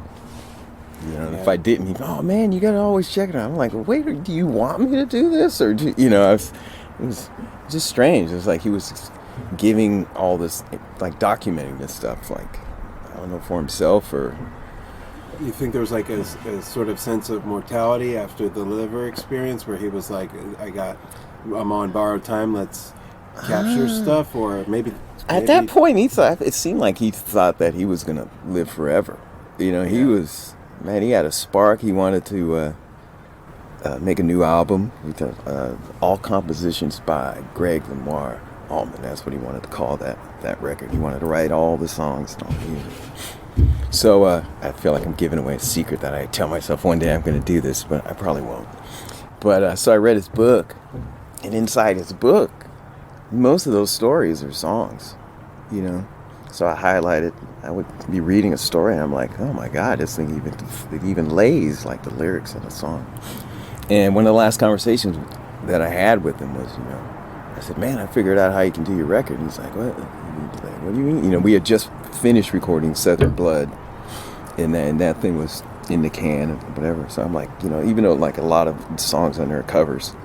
You know, if I didn't, he'd go, oh man, you gotta always check it out. I'm like, wait, do you want me to do this? Or, you know, it was just strange. It was like he was giving all this, like documenting this stuff, like, I don't know, for himself or... You think there was like a sort of sense of mortality after the liver experience where he was like, I'm on borrowed time, let's capture stuff, or maybe... At that point, it seemed like he thought that he was gonna live forever. You know, he was... Man, he had a spark. He wanted to make a new album with all compositions by Gregg Allman. That's what he wanted to call that record. He wanted to write all the songs and all the music. So I feel like I'm giving away a secret that I tell myself one day I'm going to do this, but I probably won't. But so I read his book, and inside his book, most of those stories are songs, you know. So I highlighted. I would be reading a story, and I'm like, oh my God, this thing even lays like the lyrics in a song. And one of the last conversations that I had with him was, you know, I said, man, I figured out how you can do your record. And he's like, what do you mean? You know, we had just finished recording Southern Blood, and that thing was in the can and whatever. So I'm like, you know, even though like a lot of songs on there are covers,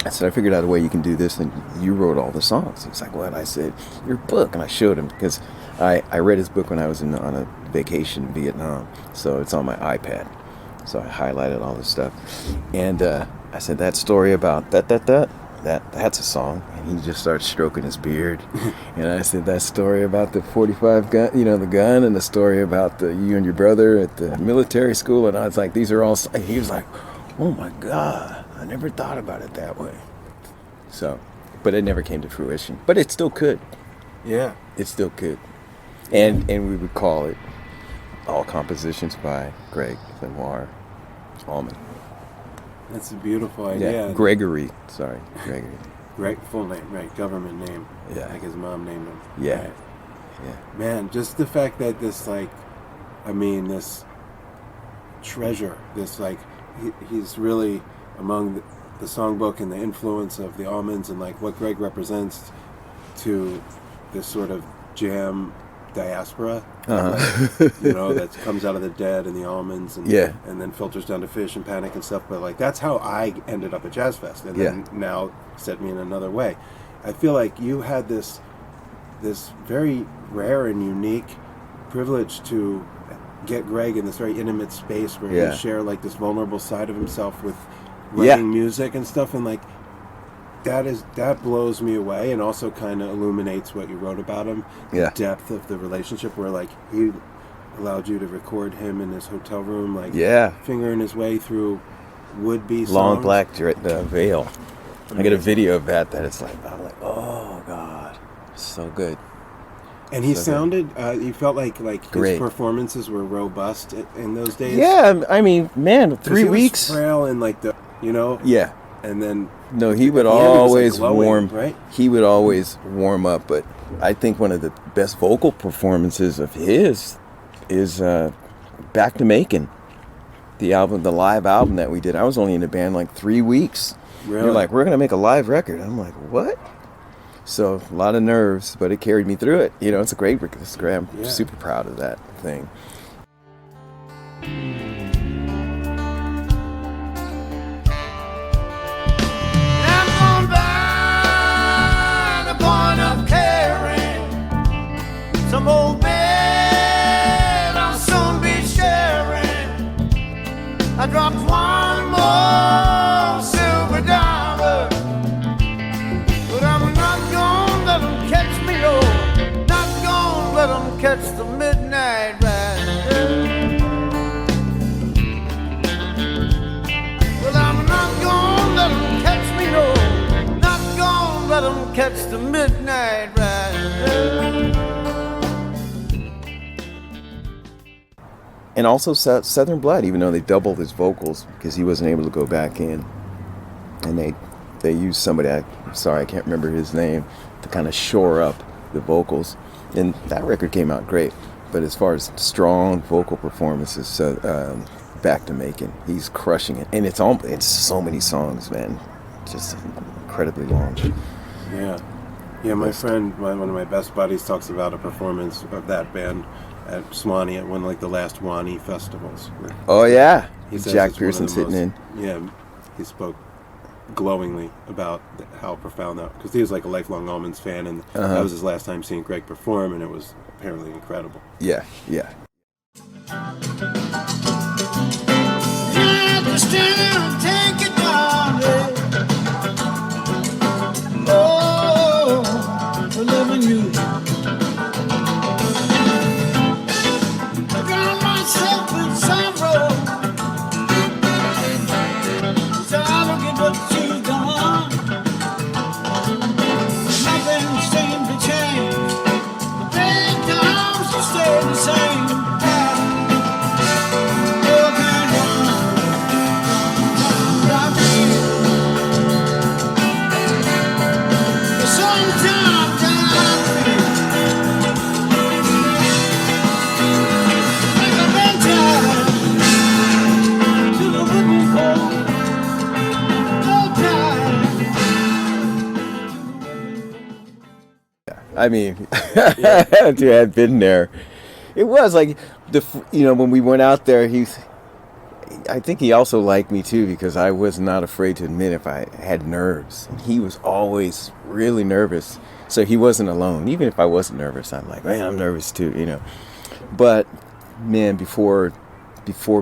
I said, I figured out a way you can do this, and you wrote all the songs. He's like, what? I said, your book. And I showed him, because I read his book when I was on a vacation in Vietnam, so it's on my iPad. So I highlighted all this stuff. And I said, that story about that's a song. And he just starts stroking his beard. And I said, that story about the 45 gun, you know, the gun, and the story about you and your brother at the military school. And I was like, these are all... He was like, oh my God, I never thought about it that way. So, but it never came to fruition. But it still could. Yeah. It still could. And we would call it all compositions by Gregg Allman. That's a beautiful idea. Yeah, Gregory. Gregg, full name, right? Government name. Yeah. Like his mom named him. Yeah. Right. Yeah. Man, just the fact that this, like, I mean, this treasure, this, like, he's really among the songbook and the influence of the Allmans, and like what Gregg represents to this sort of jam diaspora, you know, that comes out of the Dead and the Allmans, and then filters down to Fish and Panic and stuff. But like, that's how I ended up at Jazz Fest, and then now set me in another way. I feel like you had this very rare and unique privilege to get Gregg in this very intimate space where he share like this vulnerable side of himself with writing music and stuff, and like that blows me away, and also kind of illuminates what you wrote about him, the depth of the relationship, where like he allowed you to record him in his hotel room, like fingering his way through would-be songs. Long Black Veil. I get a video of that it's like, I'm like, oh God, so good. And he sounded, you felt like great. His performances were robust in those days. Yeah, I mean, man, 3 weeks. He was frail and like the, you know? Yeah. And then No, he would At the end, it was, like, always glowing, warm. right? He would always warm up. But I think one of the best vocal performances of his is "Back to Macon," the live album that we did. I was only in the band like 3 weeks. Really? You're like, we're gonna make a live record. I'm like, what? So a lot of nerves, but it carried me through it. You know, it's a great record. I'm super proud of that thing. Some old bed I'll soon be sharing. I dropped one more silver dollar, but I'm not gonna let them catch me, oh, not gonna let them catch the midnight rider. Well, I'm not gonna let them catch me, no, not gonna let them catch the midnight rider. And also Southern Blood, even though they doubled his vocals because he wasn't able to go back in. And they used somebody, I'm sorry, I can't remember his name, to kind of shore up the vocals. And that record came out great. But as far as strong vocal performances, Back to Macon, he's crushing it. And it's so many songs, man. Just incredibly long. Yeah. Yeah, my friend, one of my best buddies, talks about a performance of that band at Swanee at one of the last Swanee festivals. Oh yeah, He says Jack it's one of Pearson the sitting in. Yeah, he spoke glowingly about how profound that, because he was like a lifelong Allman's fan, and that was his last time seeing Gregg perform, and it was apparently incredible. Yeah. Oh, for loving you. Myself in sorrow, so I don't give up to gone. Nothing seemed to change. The bad times will stay the same. Oh, can't run. Sometimes I feel I mean, dude, I had been there. It was like when we went out there, I think he also liked me too, because I was not afraid to admit if I had nerves. And he was always really nervous, so he wasn't alone. Even if I wasn't nervous, I'm like, man, I'm nervous too, But man, before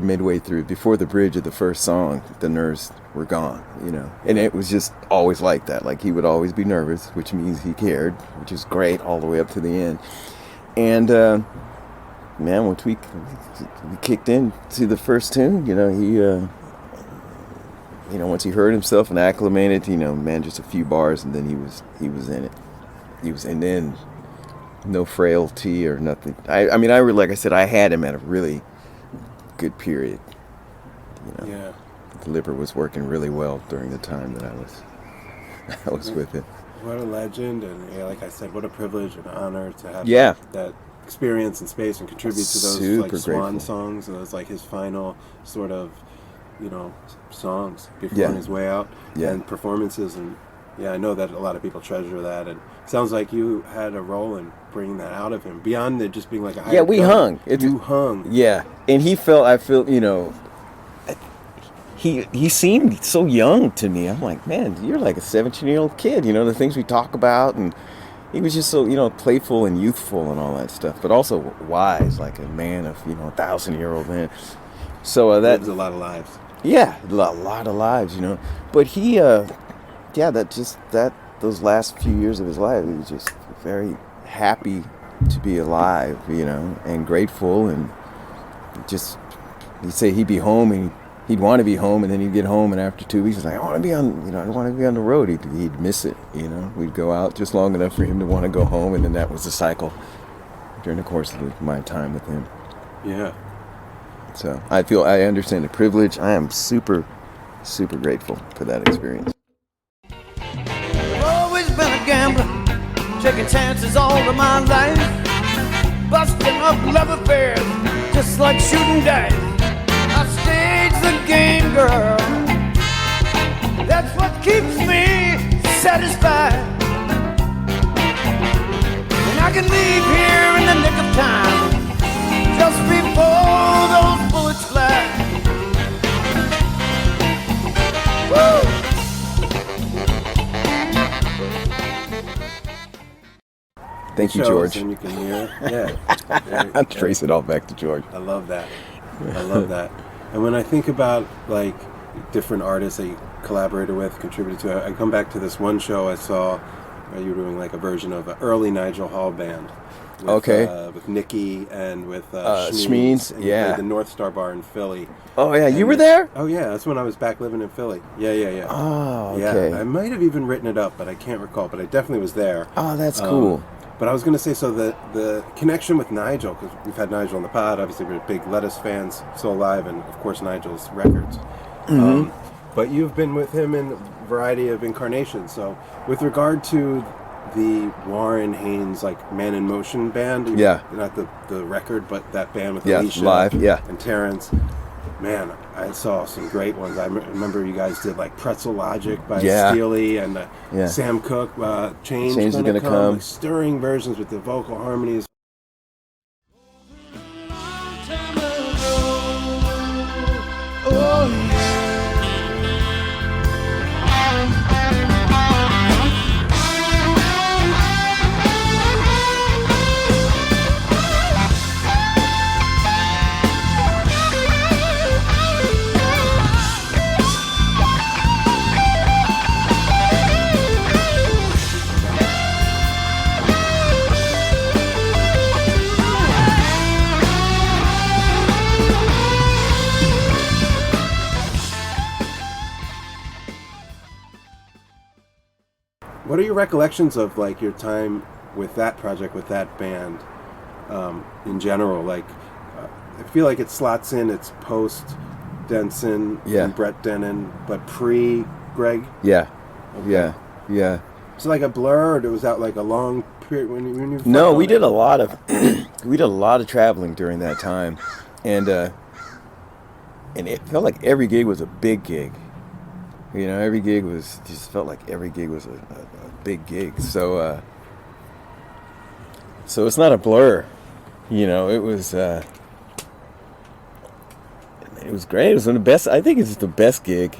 midway through, before the bridge of the first song, the nerves were gone, and it was just always like that. Like, he would always be nervous, which means he cared, which is great all the way up to the end. And man, once we kicked into the first tune, he once he heard himself and acclimated, man, just a few bars, and then he was in it. And then no frailty or nothing. I mean, like I said, I had him at a really good period. Yeah. The liver was working really well during the time that I was with it. What a legend, and like I said, what a privilege and honor to have that experience and space and contribute to those Super swan grateful. songs, and those his final sort of songs before his way out and performances. And I know that a lot of people treasure that, and it sounds like you had a role in bringing that out of him beyond it just being like a hired we gun. hung. You hung. Yeah, and I feel he seemed so young to me. I'm like, man, you're like a 17-year-old kid. The things we talk about, and he was just so playful and youthful and all that stuff, but also wise, like a man of 1,000-year-old man. So that lives a lot of lives. Yeah, a lot of lives, But he, those last few years of his life, he was just very happy to be alive, and grateful, and just, he'd say he'd be home, and he'd want to be home, and then he'd get home, and after 2 weeks, he's like, I want to be on the road. He'd miss it, We'd go out just long enough for him to want to go home, and then that was the cycle during the course of my time with him. Yeah. So I understand the privilege. I am super, super grateful for that experience. gambler, taking chances all of my life, busting up love affairs just like shooting dice. I stage the game, girl. That's what keeps me satisfied. And I can leave here in the nick of time, just before those bullets fly. Woo! Thank you, Shows George. And you can hear. Yeah. I'll trace it all back to George. I love that. I love that. And when I think about like different artists that you collaborated with, contributed to, I come back to this one show I saw where you were doing like a version of an early Nigel Hall band. With, Okay. With Nikki and with Schmeens, and you yeah. played the North Star Bar in Philly. Oh yeah, you And were there? Oh yeah, that's when I was back living in Philly. Yeah. Oh, okay. Yeah, I might have even written it up, but I can't recall. But I definitely was there. Oh, that's cool. But I was going to say, so the connection with Nigel, because we've had Nigel on the pod, obviously we're big Lettuce fans, SoCal Live, and of course Nigel's records. Mm-hmm. But you've been with him in a variety of incarnations. So with regard to the Warren Haynes, like Man in Motion band, Yeah. not the record, but that band with Yeah, Alicia live, yeah. and Terrence, man, I saw some great ones. I remember you guys did like Pretzel Logic by Yeah. Steely and Yeah. Sam Cooke, Change Change is Gonna Gonna Come. like stirring versions with the vocal harmonies. What are your recollections of like your time with that project, with that band, in general? Like, I feel like it slots in. It's post Denson Yeah. and Brett Dennen, but pre Gregg. Yeah. Okay. Yeah. It's like a blur, or it was out like a long period when you. No, we did a lot of we did a lot of traveling during that time, and it felt like every gig was a big gig. You know, every gig was just felt like every gig was a big gig. So it's not a blur. You know, it was great. It was one of the best. I think it's the best gig.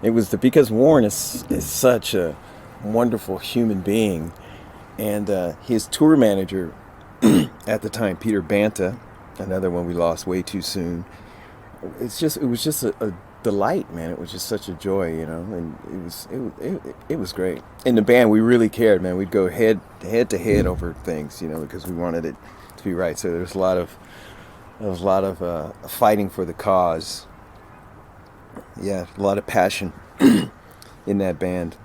It was because Warren is such a wonderful human being, and his tour manager at the time, Peter Banta, another one we lost way too soon. It was just a delight, man. It was just such a joy, you know, and it was great. In the band, we really cared, man. We'd go head to head over things, you know, because we wanted it to be right. So there was a lot of fighting for the cause. Yeah, a lot of passion in that band.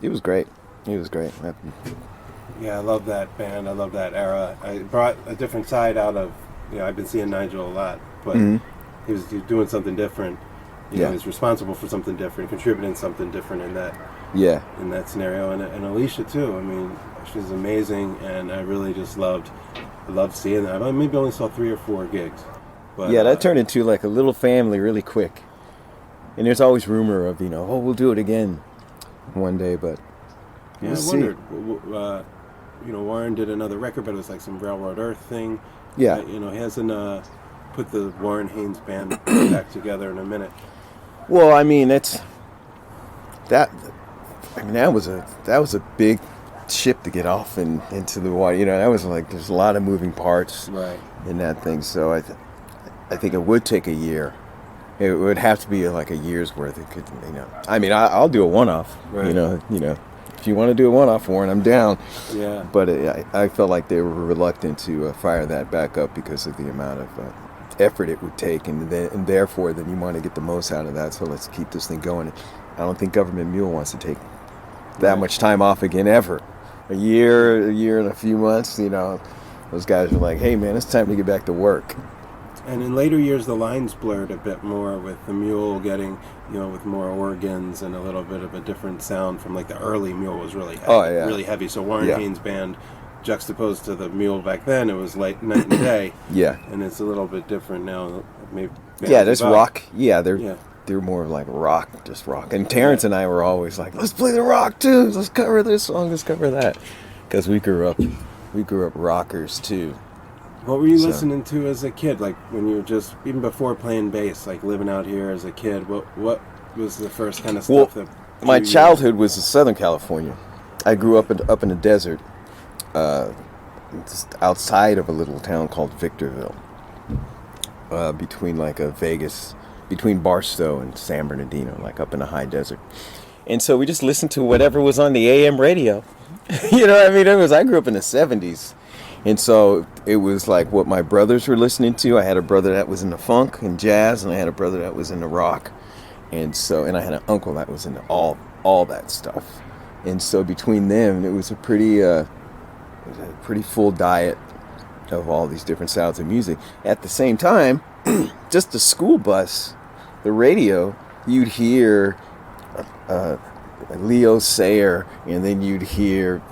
It was great. Yeah, I love that band. I love that era. I brought a different side out of. You know, I've been seeing Nigel a lot, but he was doing something different. You know, he's responsible for something different, contributing something different in that. Yeah. In that scenario, and Alicia too. I mean, she's amazing, and I really just loved seeing that. I maybe only saw 3 or 4 gigs. But, yeah, that turned into like a little family really quick. And there's always rumor of, you know, we'll do it again one day, but yeah, we'll I see. wondered. You know, Warren did another record, but it was like some Railroad Earth thing. Yeah. You know, he hasn't put the Warren Haynes Band back together in a minute. Well, I mean, that was a big ship to get off and into the water. You know, that was like, there's a lot of moving parts in that thing. So I think it would take a year. It would have to be like a year's worth. It could, you know. I mean, I'll do a one-off. Right. You know, if you want to do a one-off, Warren, I'm down. Yeah. But I felt like they were reluctant to fire that back up because of the amount of effort it would take, and therefore then you want to get the most out of that. So let's keep this thing going. I don't think Government Mule wants to take that much time off again ever. A year and a few months. You know, those guys are like, hey man, it's time to get back to work. And in later years, the lines blurred a bit more with the mule getting, with more organs and a little bit of a different sound from like the early mule was really heavy, really heavy. So Warren Haynes Band, juxtaposed to the mule back then, it was like night and day. Yeah. And it's a little bit different now. Maybe. There's rock. Yeah, they're more like rock, just rock. And Terrence and I were always like, let's play the rock too. Let's cover this song. Let's cover that. Because we grew up rockers too. What were you listening to as a kid? Like when you were just, even before playing bass, like living out here as a kid, what was the first kind of stuff that... My childhood was in Southern California. I grew up in the desert, just outside of a little town called Victorville, between like between Barstow and San Bernardino, like up in the high desert. And so we just listened to whatever was on the AM radio. You know what I mean? I grew up in the 70s. And so it was like what my brothers were listening to. I had a brother that was into funk and jazz, and I had a brother that was into rock. And I had an uncle that was into all that stuff. And so between them, it was a pretty full diet of all these different sounds of music. At the same time, just the school bus, the radio, you'd hear Leo Sayer, and then you'd hear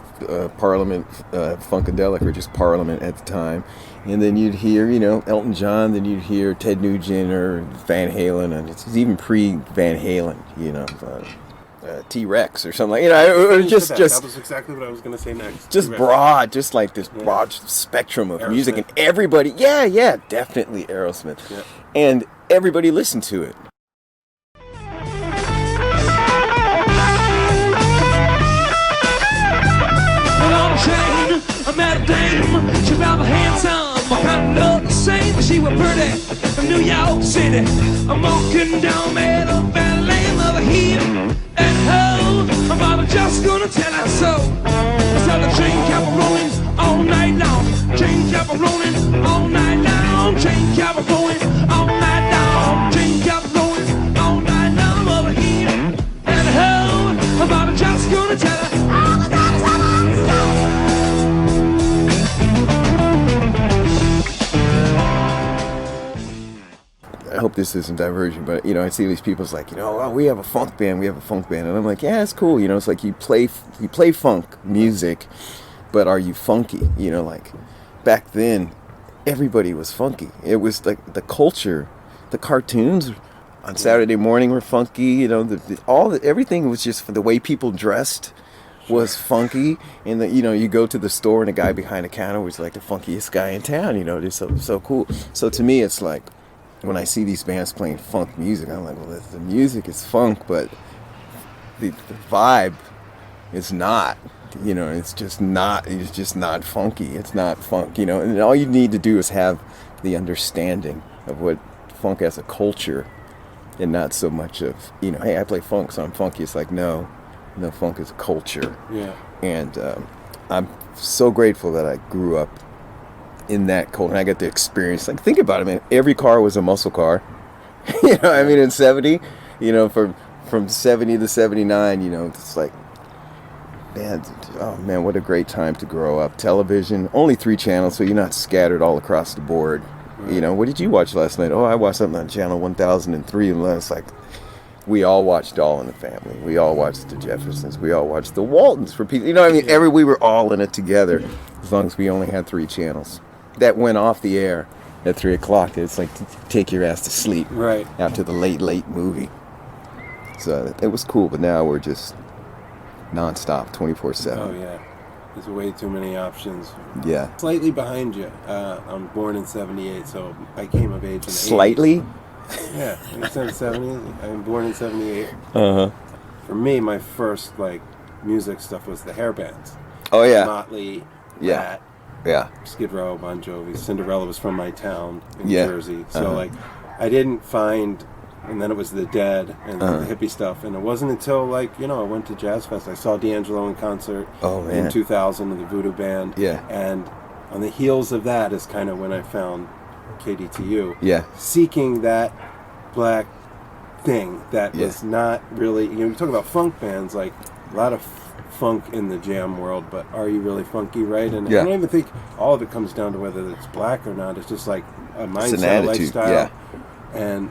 Parliament, Funkadelic, or just Parliament at the time, and then you'd hear Elton John, then you'd hear Ted Nugent or Van Halen, and it's even pre-Van Halen, T-Rex or something like that was exactly what I was going to say next. Just T-Rex. Broad, just like this broad spectrum of music, and everybody, definitely Aerosmith, and everybody listened to it. I met a dame, she rather handsome, I kind of looked the same, she was pretty, from New York City. I'm walking down Meadow Valley Lane, over here, and ho, I'm probably just gonna tell her so. So the train kept rolling all night long, train kept rolling all night long, train kept rolling all night long, train kept rolling all night long, over here, and ho, I'm probably just gonna tell her. I hope this isn't diversion, but I see these people's like, we have a funk band, and I'm like, yeah, it's cool, it's like you play funk music, but are you funky? Like back then, everybody was funky. It was like the culture, the cartoons on Saturday morning were funky. Everything was just, for the way people dressed was funky, and you go to the store and the guy behind the counter was like the funkiest guy in town. It's so cool. So to me, it's like, when I see these bands playing funk music, I'm like, well, the music is funk, but the vibe is not. It's just not funky. It's not funk. And all you need to do is have the understanding of what funk as a culture, and not so much of hey, I play funk, so I'm funky. It's like no, funk is a culture. Yeah. And I'm so grateful that I grew up in that culture, and I got to experience, like, think about it, man, every car was a muscle car. In 70, from 70 to 79, it's like, man, what a great time to grow up. Television, only 3 channels, so you're not scattered all across the board. Right. What did you watch last night? Oh, I watched something on channel 1003, and it's like, we all watched All in the Family. We all watched the Jeffersons. We all watched the Waltons, for people. We were all in it together, as long as we only had 3 channels. That went off the air at 3 o'clock. It's like to take your ass to sleep. Right. After the late movie. So it was cool, but now we're just nonstop, 24/7. Oh, yeah. There's way too many options. Yeah. Slightly behind you. I'm born in 78, so I came of age in the 80s. Slightly? Yeah. In 70s. I'm born in 78. Uh-huh. For me, my first, music stuff was the hair bands. Oh, yeah. Motley, yeah. Yeah. Skid Row, Bon Jovi. Cinderella was from my town in Jersey. So, I didn't find, and then it was the Dead and the hippie stuff. And it wasn't until, I went to Jazz Fest. I saw D'Angelo in concert in 2000 with the Voodoo Band. Yeah. And on the heels of that is kind of when I found KDTU. Yeah. Seeking that black thing that was not really, you talk about funk bands, a lot of funk in the jam world, but are you really funky, right? And Yeah. I don't even think all of it comes down to whether it's black or not. It's just like a mindset, It's an attitude, lifestyle. yeah. And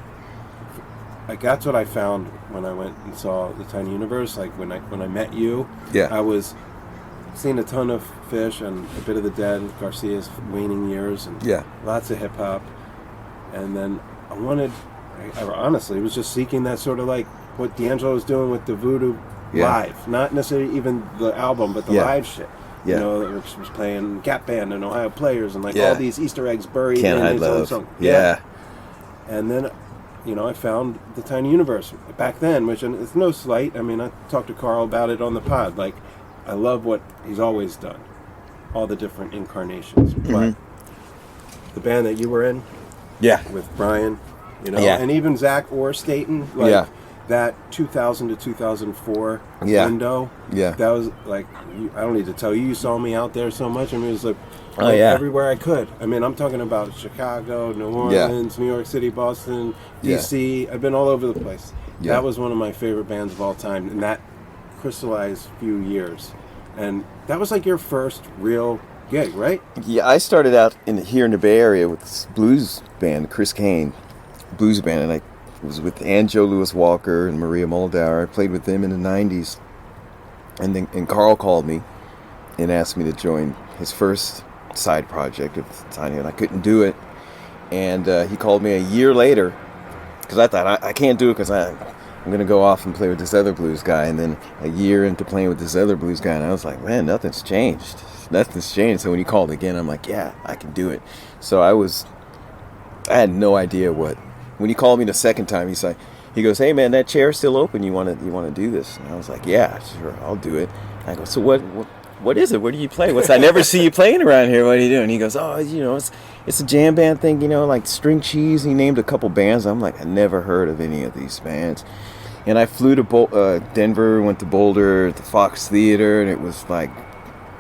like that's what I found when I went and saw the Tiny Universe. Like when I met you, Yeah. I was seeing a ton of Fish and a bit of the Dead, Garcia's waning years, and Yeah. lots of hip hop. And then I honestly was just seeking that sort of like what D'Angelo was doing with the Voodoo live, not necessarily even the album, but the live shit. Yeah. You know, that was playing Gap Band and Ohio Players and like Yeah. all these Easter eggs buried Can't in Hide his own Love. song. Yeah. And then, you know, I found the Tiny Universe back then, which, and it's no slight. I mean, I talked to Karl about it on the pod. Like, I love what he's always done, all the different incarnations. But the band that you were in, Yeah. with Brian, you know, Yeah. and even Zach or Staten, like Yeah. that 2000 to 2004 Yeah. window. Yeah. That was like, I don't need to tell you, you saw me out there so much. I mean, it was like, Oh, yeah. everywhere I could. I mean, I'm talking about Chicago, New Orleans, New York City, Boston, DC. I've been all over the place. Yeah. That was one of my favorite bands of all time, and that crystallized few years. And that was like your first real gig, right? Yeah, I started out here in the Bay Area with this blues band, Chris Cain blues band, and I was with Anjo Lewis Walker and Maria Moldauer. I played with them in the 90s. And Karl called me and asked me to join his first side project of Tiny, and I couldn't do it. And he called me a year later, because I thought, I can't do it because I'm going to go off and play with this other blues guy. And then a year into playing with this other blues guy, and I was like, man, nothing's changed. Nothing's changed. So when he called again, I'm like, yeah, I can do it. So I had no idea what. When he called me the second time, he goes, hey man, that chair's still open. You want to do this? And I was like, yeah, sure, I'll do it. I go, so what is it? Where do you play? I never see you playing around here. What are you doing? He goes, oh, you know, it's a jam band thing, you know, like String Cheese. He named a couple bands. I'm like, I never heard of any of these bands. And I flew to Denver, went to Boulder, at the Fox Theater, and it was like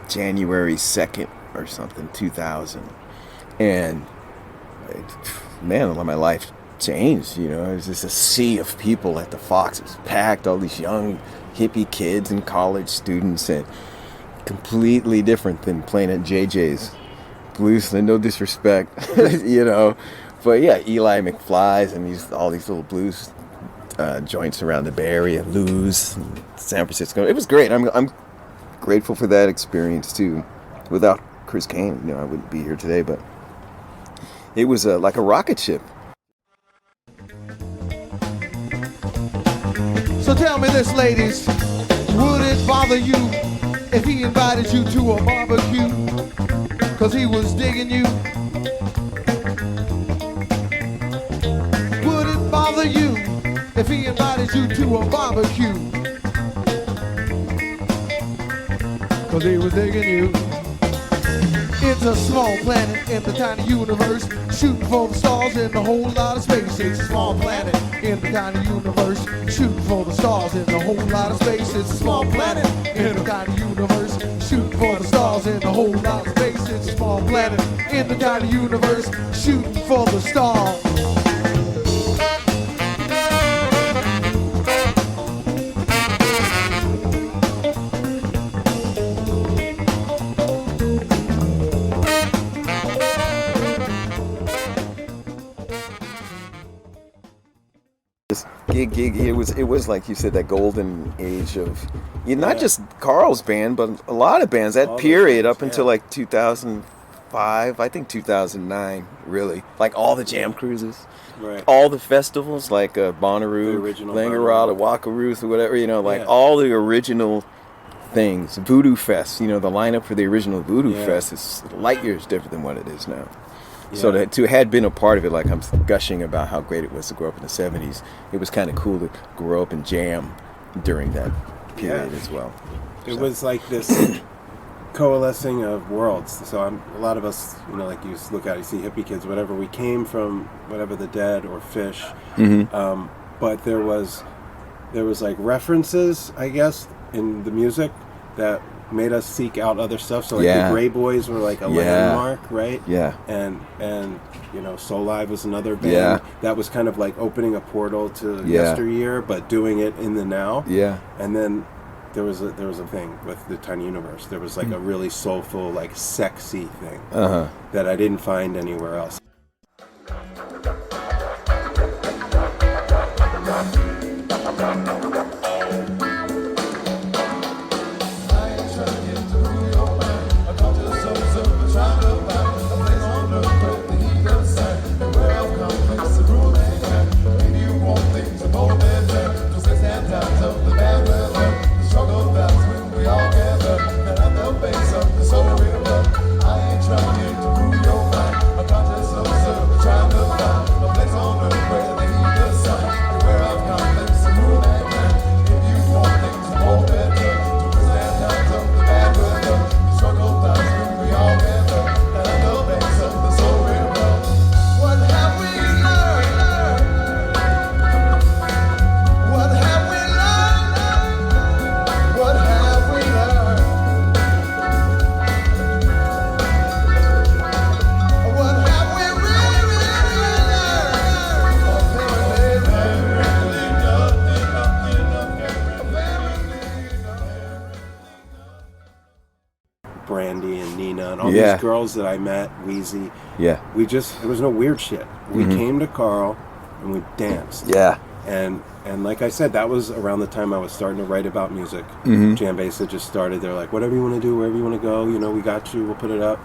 January 2nd or something, 2000. And man, my life changed, you know. It was just a sea of people at the Fox. It was packed, all these young hippie kids and college students, and completely different than playing at JJ's blues. And no disrespect, you know, but yeah, Eli McFly's and all these little blues joints around the Bay Area, Lou's, San Francisco. It was great. I'm grateful for that experience too. Without Chris Cain, you know, I wouldn't be here today. But it was like a rocket ship. So tell me this, ladies, would it bother you if he invited you to a barbecue? 'Cause he was digging you. Would it bother you if he invited you to a barbecue? 'Cause he was digging you. It's a small planet in the tiny universe, shooting for the stars in a whole lot of space. It's a small planet in the tiny universe, shooting for the stars in a whole lot of space. It's a small planet in the tiny universe, shooting for the stars in a whole lot of space. It's a small planet in the tiny universe, shooting for the stars. Gig. It was like you said, that golden age of not just Karl's band, but a lot of bands. That period up until like 2005, I think 2009, really. Like all the jam cruises, Right. all the festivals, like Bonnaroo, The original Langarada, Wakaruth, or whatever. You know, like all the original things. Voodoo Fest. You know, the lineup for the original Voodoo Fest is light years different than what it is now. So to had been a part of it, like I'm gushing about how great it was to grow up in the 70s, it was kind of cool to grow up and jam during that period as well. It was like this coalescing of worlds. So a lot of us, you know, like you look at it, you see hippie kids, whatever, we came from whatever the Dead or Fish, but there was like references, I guess, in the music that made us seek out other stuff. So like the Grey Boys were like a landmark, right? Yeah. And you know, Soul Live was another band that was kind of like opening a portal to yesteryear, but doing it in the now. Yeah. And then there was a thing with the Tiny Universe. There was like a really soulful, like sexy thing that I didn't find anywhere else. These girls that I met, Wheezy. Yeah. There was no weird shit. We came to Karl and we danced. Yeah. And like I said, that was around the time I was starting to write about music. Jam Bass had just started. They're like, whatever you want to do, wherever you want to go, we got you, we'll put it up.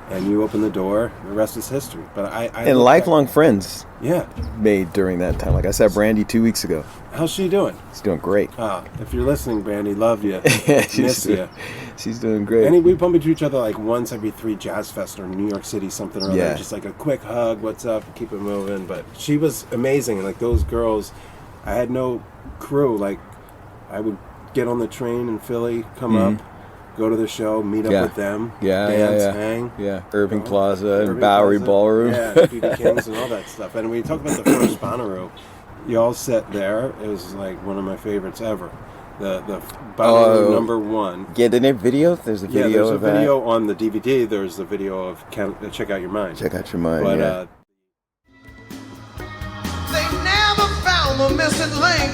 And you open the door, the rest is history. But I and lifelong friends Yeah. made during that time. Like I saw Brandy 2 weeks ago. How's she doing? She's doing great. If you're listening, Brandy, love you. Miss you. She's doing great. And we bump into each other like once every 3 Jazz Fest or New York City, something or other. Yeah. Just like a quick hug, what's up, keep it moving. But she was amazing. And like those girls, I had no crew. Like I would get on the train in Philly, come up, go to the show, meet up with them, dance, hang. Yeah, Irving Plaza and Bowery Ballroom. Yeah, BB Kings and all that stuff. And when you talk about the first Bonnaroo, y'all set there. It was like one of my favorites ever. The Bonnaroo #1. Yeah, didn't they have video? There's a video there's of a video on the DVD. There's a video of Check Out Your Mind. Check Out Your Mind, But, They never found the missing link.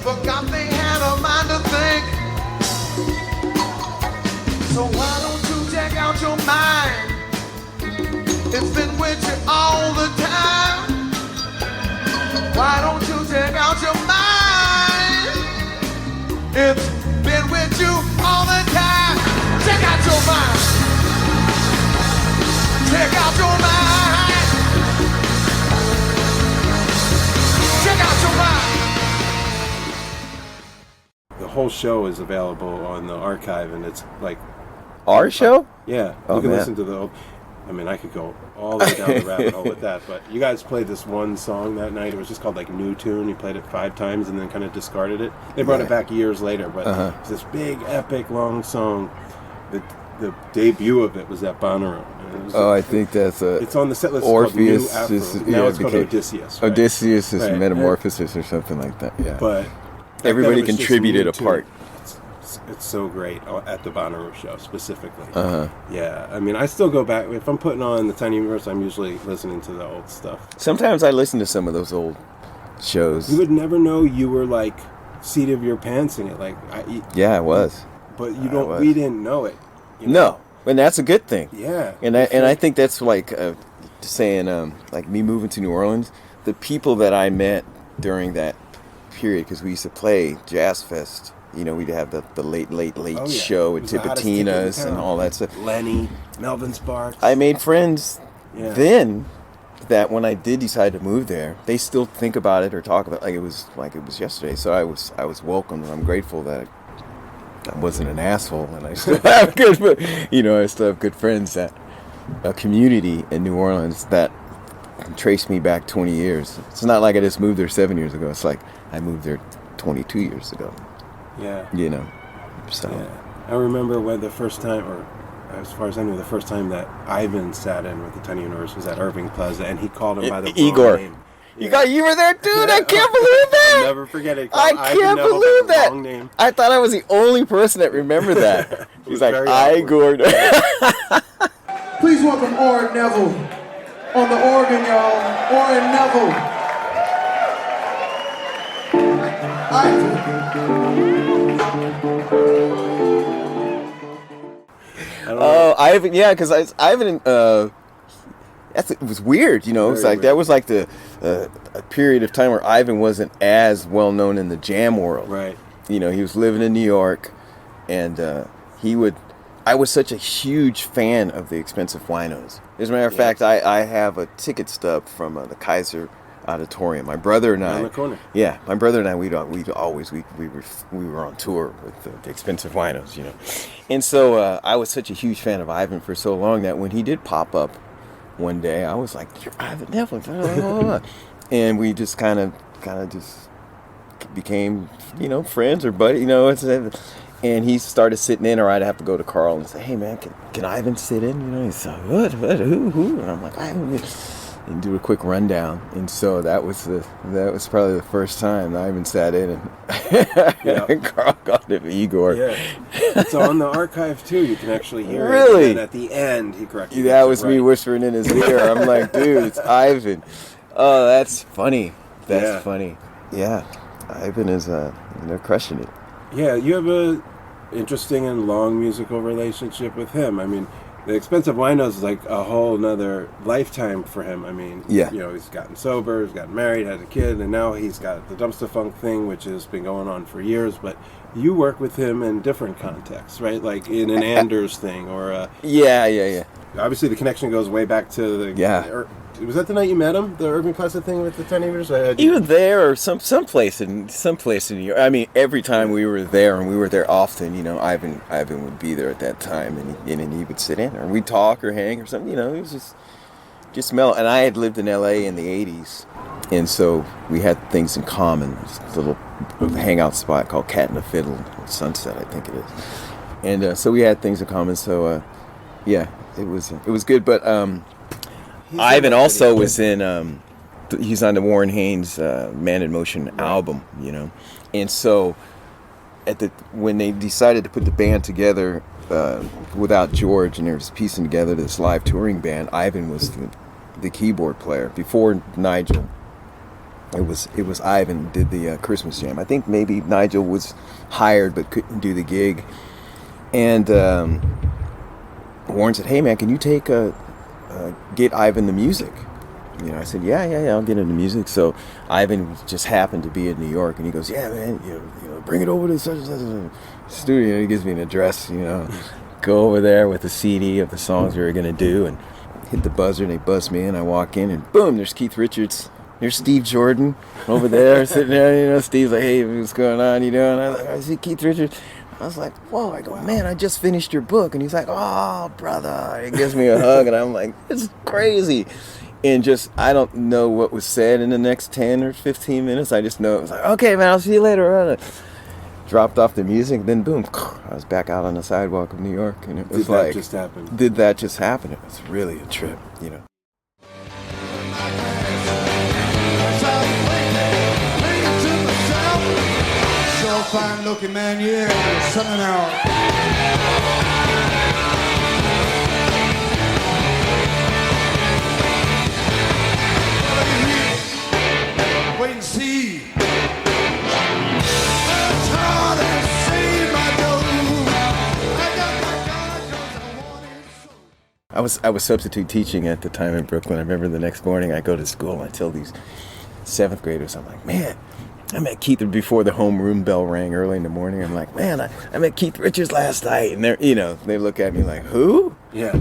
Forgot they had a mind to think. So why don't you check out your mind? It's been with you all the time. Why don't you check out your mind? It's been with you all the time. Check out your mind. Check out your mind. Check out your mind. The whole show is available on the archive, and it's like our show. Yeah, you can listen to the. I mean, I could go all the way down the rabbit hole with that, but you guys played this one song that night. It was just called like New Tune. You played it 5 times and then kind of discarded it. They brought it back years later, but it's this big, epic, long song. The debut of it was at Bonnaroo. I think that's it's on the set list. Orpheus. Now it's called Odysseus. Right? Odysseus is Metamorphosis or something like that. Yeah, but everybody contributed a part. It's so great at the Bonnaroo show specifically. Yeah, I mean, I still go back. If I'm putting on the Tiny Universe, I'm usually listening to the old stuff. Sometimes I listen to some of those old shows. You would never know you were like seat of your pants in it. Like, I was. But you don't. We didn't know it. No, and that's a good thing. Yeah, and I think that's like saying like me moving to New Orleans. The people that I met during that period, because we used to play Jazz Fest. We'd have the late show at Tipitina's and all that stuff. Lenny, Melvin Sparks. I made friends then that when I did decide to move there, they still think about it or talk about it like it was yesterday. So I was welcomed, and I'm grateful that I wasn't an asshole, and I still have good friends, that a community in New Orleans that traced me back 20 years. It's not like I just moved there 7 years ago. It's like I moved there 22 years ago. Yeah. So. Yeah. I remember when the first time, or as far as I knew, the first time that Ivan sat in with the Tiny Universe was at Irving Plaza, and he called him by the Igor. wrong name. Yeah. You were there, dude. I can't believe that. I'll never forget it. I can't believe that. I thought I was the only person that remembered that. He's like, Igor. Please welcome Orrin Neville on the organ, y'all. Orrin Neville. Oh, Ivan, yeah, because Ivan, it was weird, you know. It's like that was like the a period of time where Ivan wasn't as well known in the jam world. Right. You know, he was living in New York, and I was such a huge fan of the Expensive Winos. As a matter of fact, I have a ticket stub from the Kaiser Auditorium. My brother and I, on the corner. Yeah, my brother and I, we were on tour with the Expensive Winos, you know. And so I was such a huge fan of Ivan for so long that when he did pop up one day, I was like, "You're Ivan Neville," and we just kind of just became, you know, friends or buddy, you know. And he started sitting in, or I'd have to go to Karl and say, "Hey man, can Ivan sit in?" You know, he's like, "What? Who?" And I'm like, "Ivan." And do a quick rundown, and so that was probably the first time Ivan sat in, and Karl got him Igor. Yeah, it's on the archive too. You can actually hear it. Really? And at the end, he corrected you. That was me whispering in his ear. I'm like, dude, it's Ivan. Oh, that's funny. That's funny. Yeah, Ivan is they're crushing it. Yeah, you have a interesting and long musical relationship with him. I mean, the Expensive Winos is like a whole nother lifetime for him. I mean, you know, he's gotten sober, he's gotten married, had a kid, and now he's got the Dumpster Funk thing, which has been going on for years. But you work with him in different contexts, right? Like in an Anders thing, or yeah. Obviously, the connection goes way back to the was that the night you met him, the Urban Classic thing with the Tiny Readers? Either there or someplace in New York. I mean, every time we were there, and we were there often, you know, Ivan would be there at that time, and he would sit in, or we'd talk or hang or something. You know, it was just mellow. And I had lived in L.A. in the '80s, and so we had things in common. There's a little hangout spot called Cat and the Fiddle, Sunset, I think it is. And so we had things in common. So yeah, it was good, but. Ivan also was in, he's on the Warren Haynes Man in Motion album, you know. And so when they decided to put the band together without George, and they were piecing together this live touring band, Ivan was the keyboard player. Before Nigel, it was Ivan did the Christmas Jam. I think maybe Nigel was hired but couldn't do the gig. And Warren said, "Hey man, can you take get Ivan the music?" You know, I said, yeah, I'll get him the music. So Ivan just happened to be in New York, and he goes, "Yeah, man, you know, bring it over to such and such studio." He gives me an address, you know, go over there with a CD of the songs we were gonna do, and hit the buzzer, and they buzz me in. I walk in, and boom, there's Keith Richards. There's Steve Jordan over there, sitting there. You know, Steve's like, "Hey, what's going on? You know?" And I'm like, "I see Keith Richards." I was like, "Whoa!" I go, "Man, I just finished your book," and he's like, "Oh, brother!" He gives me a hug, and I'm like, "It's crazy." And just, I don't know what was said in the next 10 or 15 minutes. I just know it was like, "Okay, man, I'll see you later." Dropped off the music, then boom, I was back out on the sidewalk of New York, and it was like, did that just happen? It was really a trip, you know. Fine looking man, yeah, something out. Wait and see. I was substitute teaching at the time in Brooklyn. I remember the next morning I go to school and I tell these 7th graders, I'm like, "Man, I met Keith before the homeroom bell rang early in the morning." I'm like, "Man, I met Keith Richards last night." And they're, you know, they look at me like, "Who?" Yeah.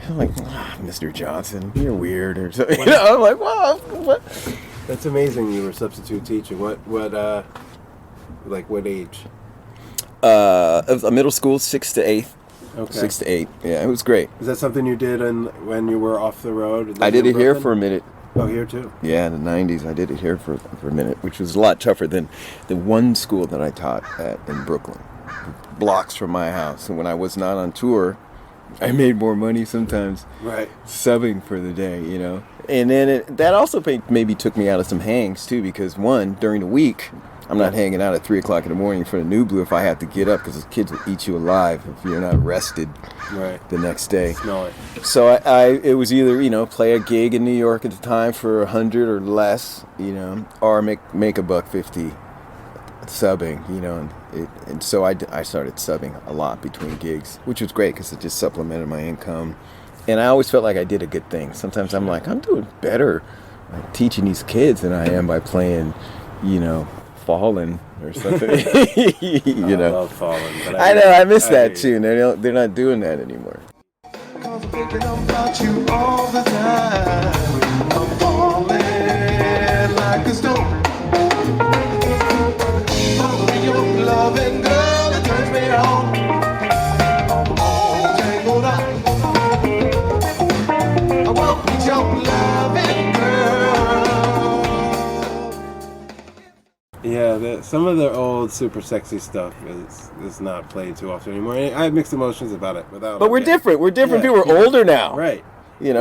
I'm like, "Mr. Johnson, you're weird," or something. You know, I'm like, "Wow, what?" That's amazing. You were substitute teaching. What age? A middle school, 6th to 8th. Okay. 6 to 8. Yeah, it was great. Is that something you did when you were off the road? I did it here for a minute. Oh, here too? Yeah, in the 90s, I did it here for a minute, which was a lot tougher than the one school that I taught at in Brooklyn, blocks from my house. And when I was not on tour, I made more money sometimes subbing for the day, you know. And then that also maybe took me out of some hangs, too, because, one, during the week, I'm not hanging out at 3 o'clock in the morning for the New Blue if I have to get up, because the kids will eat you alive if you're not rested the next day. Smell it. So it was either, you know, play a gig in New York at the time for $100 or less, you know, or make $150 subbing, and so I started subbing a lot between gigs, which was great because it just supplemented my income. And I always felt like I did a good thing. Sometimes I'm like, I'm doing better like, teaching these kids than I am by playing, Fallen or something. I love Fallen. But I know, I miss that tune. They're not doing that anymore. Cause I'm thinking about you all the time. I'm falling like a stone. I'm your loving girl that turns me on. I'm all tangled up. I won't be your loving girl. Yeah, some of their old super sexy stuff is not played too often anymore. I have mixed emotions about it. But we're different. We're different. People are older now. Right.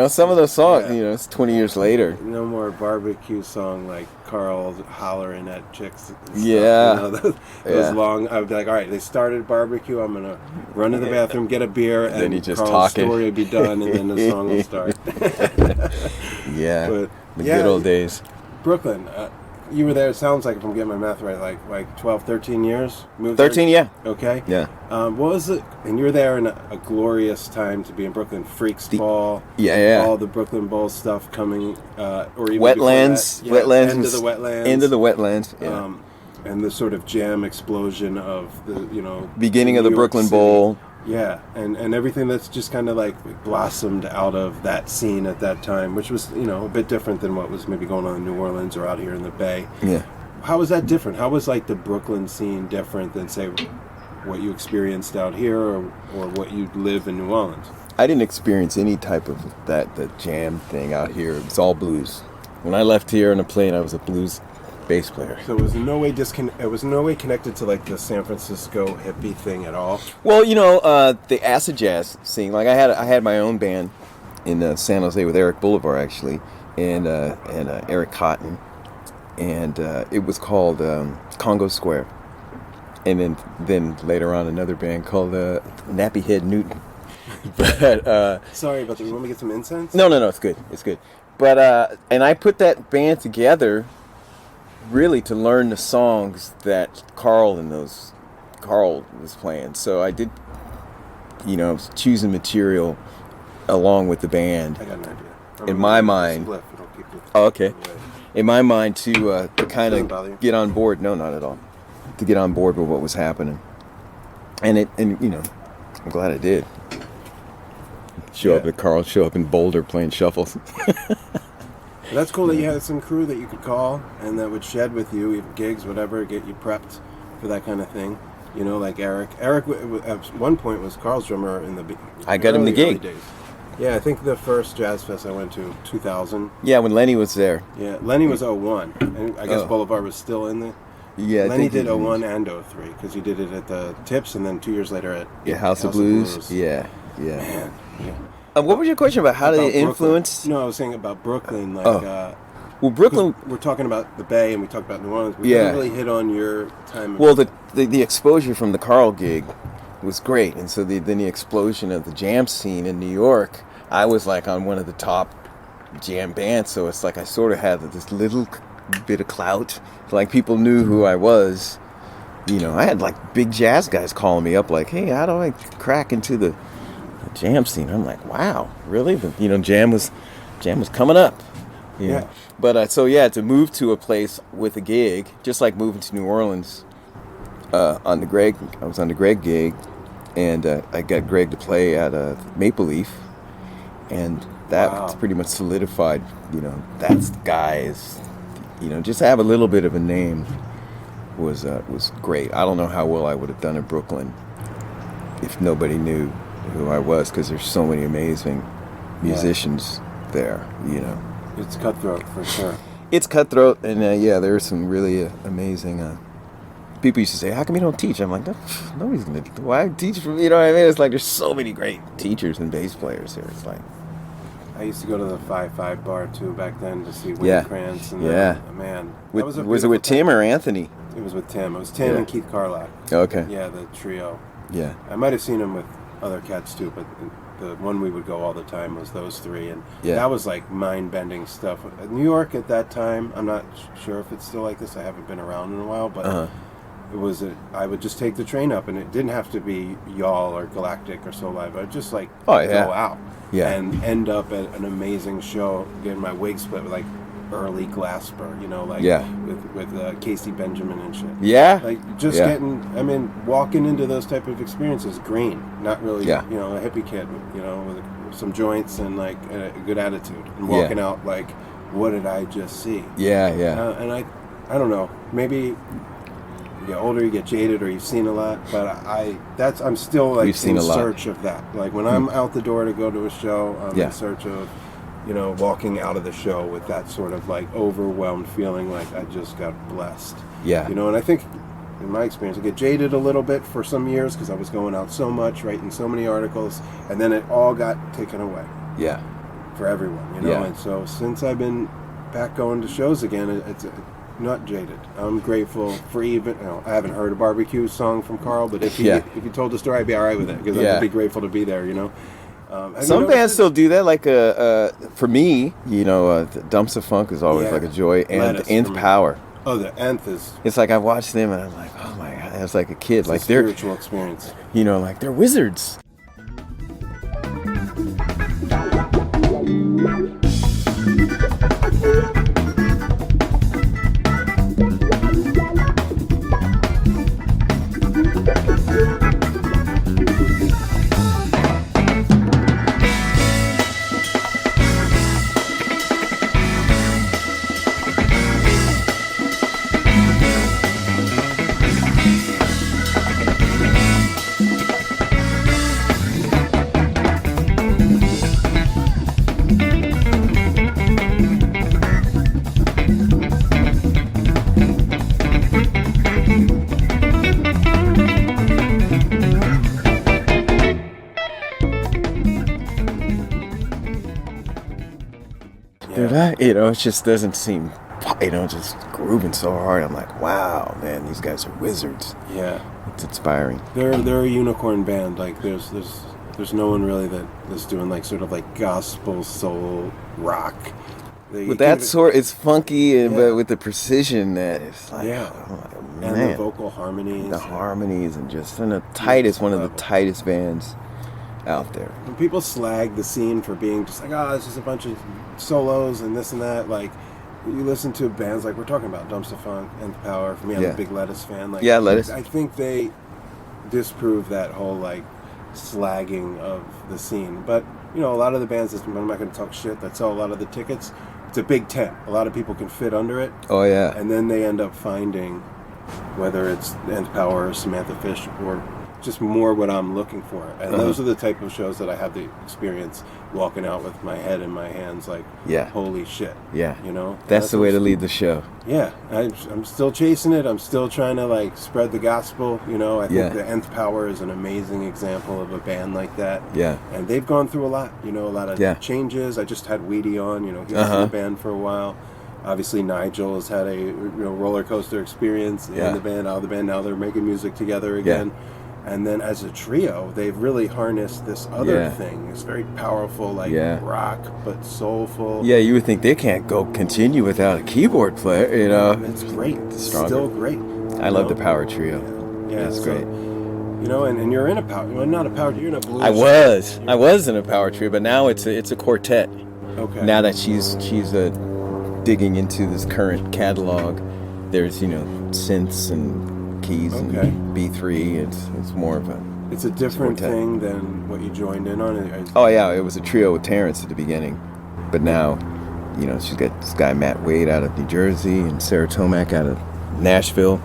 Some of those songs, it's 20 years later. No more barbecue song like Karl hollering at chicks. And yeah. Stuff, those long. I would be like, all right, they started barbecue. I'm gonna run to the bathroom, get a beer, and then you just Karl's talking. story will be done, and then the song will start. Yeah. But, the good old days. Brooklyn. You were there, it sounds like, if I'm getting my math right, like 12, 13 years? Moved 13, there? yeah. Okay. Yeah. What was it? And you were there in a glorious time to be in Brooklyn. Freaks Ball. Yeah. All the Brooklyn Bowl stuff coming. Or even Wetlands. Wetlands. End of the Wetlands. End of the Wetlands, yeah. And the sort of jam explosion of the, beginning of the New York Brooklyn City. Bowl. Yeah, and everything that's just kind of like blossomed out of that scene at that time, which was, a bit different than what was maybe going on in New Orleans or out here in the Bay. Yeah. How was that different? How was like the Brooklyn scene different than, say, what you experienced out here or what you live in New Orleans? I didn't experience any type of the jam thing out here. It was all blues. When I left here on a plane, I was a blues bass player. So it was no way connected to like the San Francisco hippie thing at all. Well, the acid jazz scene. Like I had my own band in San Jose with Eric Boulevard actually, and Eric Cotton, and it was called Congo Square. And then later on another band called Nappy Head Newton. But sorry about that. You want me to get some incense? No, it's good. It's good. But and I put that band together really to learn the songs that Karl was playing. So I did, choosing material along with the band. I got an idea. In my mind. Oh, okay. In my mind to kind of get on board. No, not at all. To get on board with what was happening. And I'm glad I did. Show up at Karl, show up in Boulder playing shuffles. That's cool that you had some crew that you could call and that would shed with you, gigs, whatever, get you prepped for that kind of thing. Like Eric. Eric at one point was Karl's drummer in the I got him the gig. Days. Yeah, I think the first jazz fest I went to, 2000. Yeah, when Lenny was there. Yeah, Lenny was 01. And I guess Boulevard was still in the... Yeah, Lenny did 01 and 03 because he did it at the Tips and then 2 years later at House of Blues. Yeah. Man, yeah. What was your question about how they influenced? No, I was saying about Brooklyn. Well, Brooklyn. We're talking about the Bay and we talked about New Orleans. We didn't really hit on your time. Well, the exposure from the Karl gig was great, and so then the explosion of the jam scene in New York. I was like on one of the top jam bands, so it's like I sort of had this little bit of clout. Like people knew who I was. I had like big jazz guys calling me up, like, "Hey, how do I crack into the jam scene?" I'm like, wow, really? But jam was coming up. Yeah. But to move to a place with a gig, just like moving to New Orleans, I was on the Gregg gig, and I got Gregg to play at Maple Leaf, and that pretty much solidified. That's the guy. Just to have a little bit of a name was great. I don't know how well I would have done in Brooklyn if nobody knew who I was, because there's so many amazing musicians there, It's cutthroat for sure. It's cutthroat, and there are some really amazing people used to say, "How come you don't teach?" I'm like, nobody's gonna. Why teach? You know what I mean? It's like there's so many great teachers and bass players here. It's like I used to go to the 5-5 bar too back then to see Wayne Krantz. And man, was it with Tim or Anthony? It was with Tim. It was Tim and Keith Carlock. Okay. Yeah, the trio. Yeah. I might have seen him with other cats too, but the one we would go all the time was those three, and that was like mind-bending stuff. New York at that time, I'm not sure if it's still like this. I haven't been around in a while, but I would just take the train up, and it didn't have to be Y'all or Galactic or So Live. I'd just like Oh, yeah. go out Yeah. and end up at an amazing show, getting my wig split with like early Glasper, you know, like Yeah. with Casey Benjamin and shit. Yeah. Like just Yeah. walking into those type of experiences, green, not really, Yeah. you know, a hippie kid, you know, with some joints and like a good attitude, and walking out like, what did I just see? Yeah, yeah. And I don't know, maybe you get older, you get jaded, or you've seen a lot, but I'm still like You've seen in a lot. search of that. Like when I'm out the door to go to a show, I'm Yeah. in search of, you know, walking out of the show with that sort of like overwhelmed feeling like I just got blessed. Yeah. You know, and I think in my experience, I get jaded a little bit for some years because I was going out so much, writing so many articles, and then it all got taken away Yeah. for everyone, you know. Yeah. And so since I've been back going to shows again, it's not jaded. I'm grateful for even, you know, I haven't heard a barbecue song from Karl, but if he told the story, I'd be all right with it because I'd just be grateful to be there, you know. Some bands still do that. Like for me, you know, the Dumps of Funk is always like a joy, and Lettuce the Nth for me. Power. Oh, the Nth is. It's like I watched them and I'm like, oh my god, I was like a kid. It's like a they're spiritual experience. You know, like they're wizards. You know, it just doesn't seem, you know, just grooving so hard. I'm like, wow, man, these guys are wizards. Yeah, it's inspiring. They're a unicorn band. Like there's no one really that's doing like sort of like gospel soul rock. With that sort, it's funky, and but with the precision that it's like, oh, man. And the vocal harmonies, and just the tightest, one of the tightest bands out there. When people slag the scene for being just like, oh, it's just a bunch of solos and this and that, like you listen to bands like we're talking about, Dumps of Funk, Nth Power. For me, I'm a big Lettuce fan. Like, Lettuce. I think they disprove that whole like slagging of the scene. But you know, a lot of the bands, I'm not going to talk shit, that sell a lot of the tickets. It's a big tent. A lot of people can fit under it. Oh yeah. And then they end up finding, whether it's Nth Power or Samantha Fish or just more what I'm looking for. And those are the type of shows that I have the experience walking out with my head in my hands like, holy shit. Yeah. You know? That's the way to lead the show. Yeah. I'm still chasing it. I'm still trying to like spread the gospel. You know, I think the Nth Power is an amazing example of a band like that. Yeah. And they've gone through a lot, you know, a lot of changes. I just had Weedy on, you know, he was in the band for a while. Obviously, Nigel has had a roller coaster experience in the band, out of the band. Now they're making music together again. Yeah. And then as a trio, they've really harnessed this other thing. It's very powerful, like rock, but soulful. Yeah, you would think they can't continue without a keyboard player, you know. It's great. It's still great. I love the power trio. Yeah, that's great. You know, and you're in a power, well, not a power, you're in a blues. I was in a power trio, but now it's a quartet. Okay. Now that she's digging into this current catalog, there's, you know, synths and keys and B3. It's more of a... It's a different thing than what you joined in on? Oh, yeah. It was a trio with Terrence at the beginning. But now, you know, she's got this guy, Matt Wade, out of New Jersey, and Sarah Tomac out of Nashville.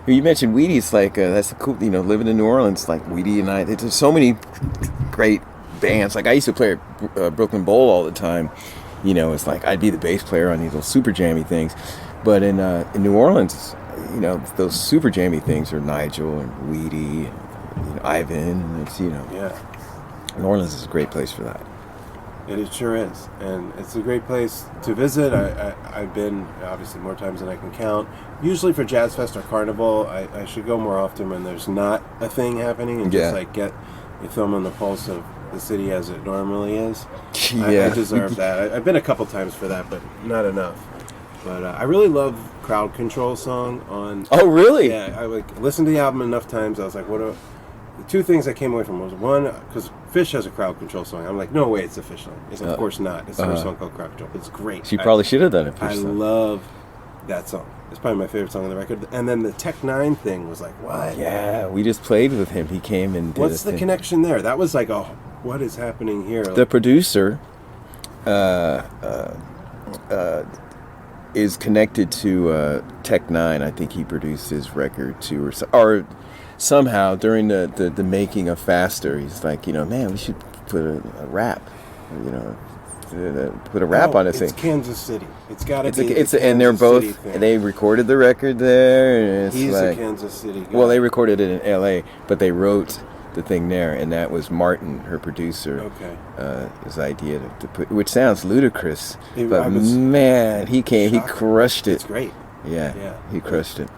You mentioned Weedy. It's like that's the cool. Living in New Orleans, like Weedy and I. There's so many great bands. Like I used to play at Brooklyn Bowl all the time. It's like I'd be the bass player on these little super jammy things. But in New Orleans, those super jammy things are Nigel and Weedy, Ivan, and it's Yeah. New Orleans is a great place for that. It sure is, and it's a great place to visit. I've been obviously more times than I can count. Usually for Jazz Fest or Carnival, I should go more often when there's not a thing happening and just like get a thumb on the pulse of the city as it normally is. Yeah. I deserve that. I've been a couple times for that, but not enough. But I really love Crowd Control song on... Oh, really? Yeah, I listened to the album enough times. I was like, the two things I came away from was one, because Fish has a Crowd Control song. I'm like, no way, it's the Fish song. It's of course not. It's her song called Crowd Control. It's great. She probably should have done it. I love that song. It's probably my favorite song on the record. And then the Tech Nine thing was like, what? Yeah, we just played with him. He came and did What's the connection there? That was like, what is happening here? The producer is connected to Tech Nine. I think he produced his record too, or somehow during the making of Faster, he's like, man, we should put a rap, put a rap on this thing. It's Kansas City. It's got to be. And they're both. They recorded the record there. And he's a Kansas City guy. Well, they recorded it in L.A., but they wrote the thing there, and that was Martin, her producer. Okay. His idea to put, which sounds ludicrous, but man, he came, he crushed it. It's great. Yeah, he crushed it.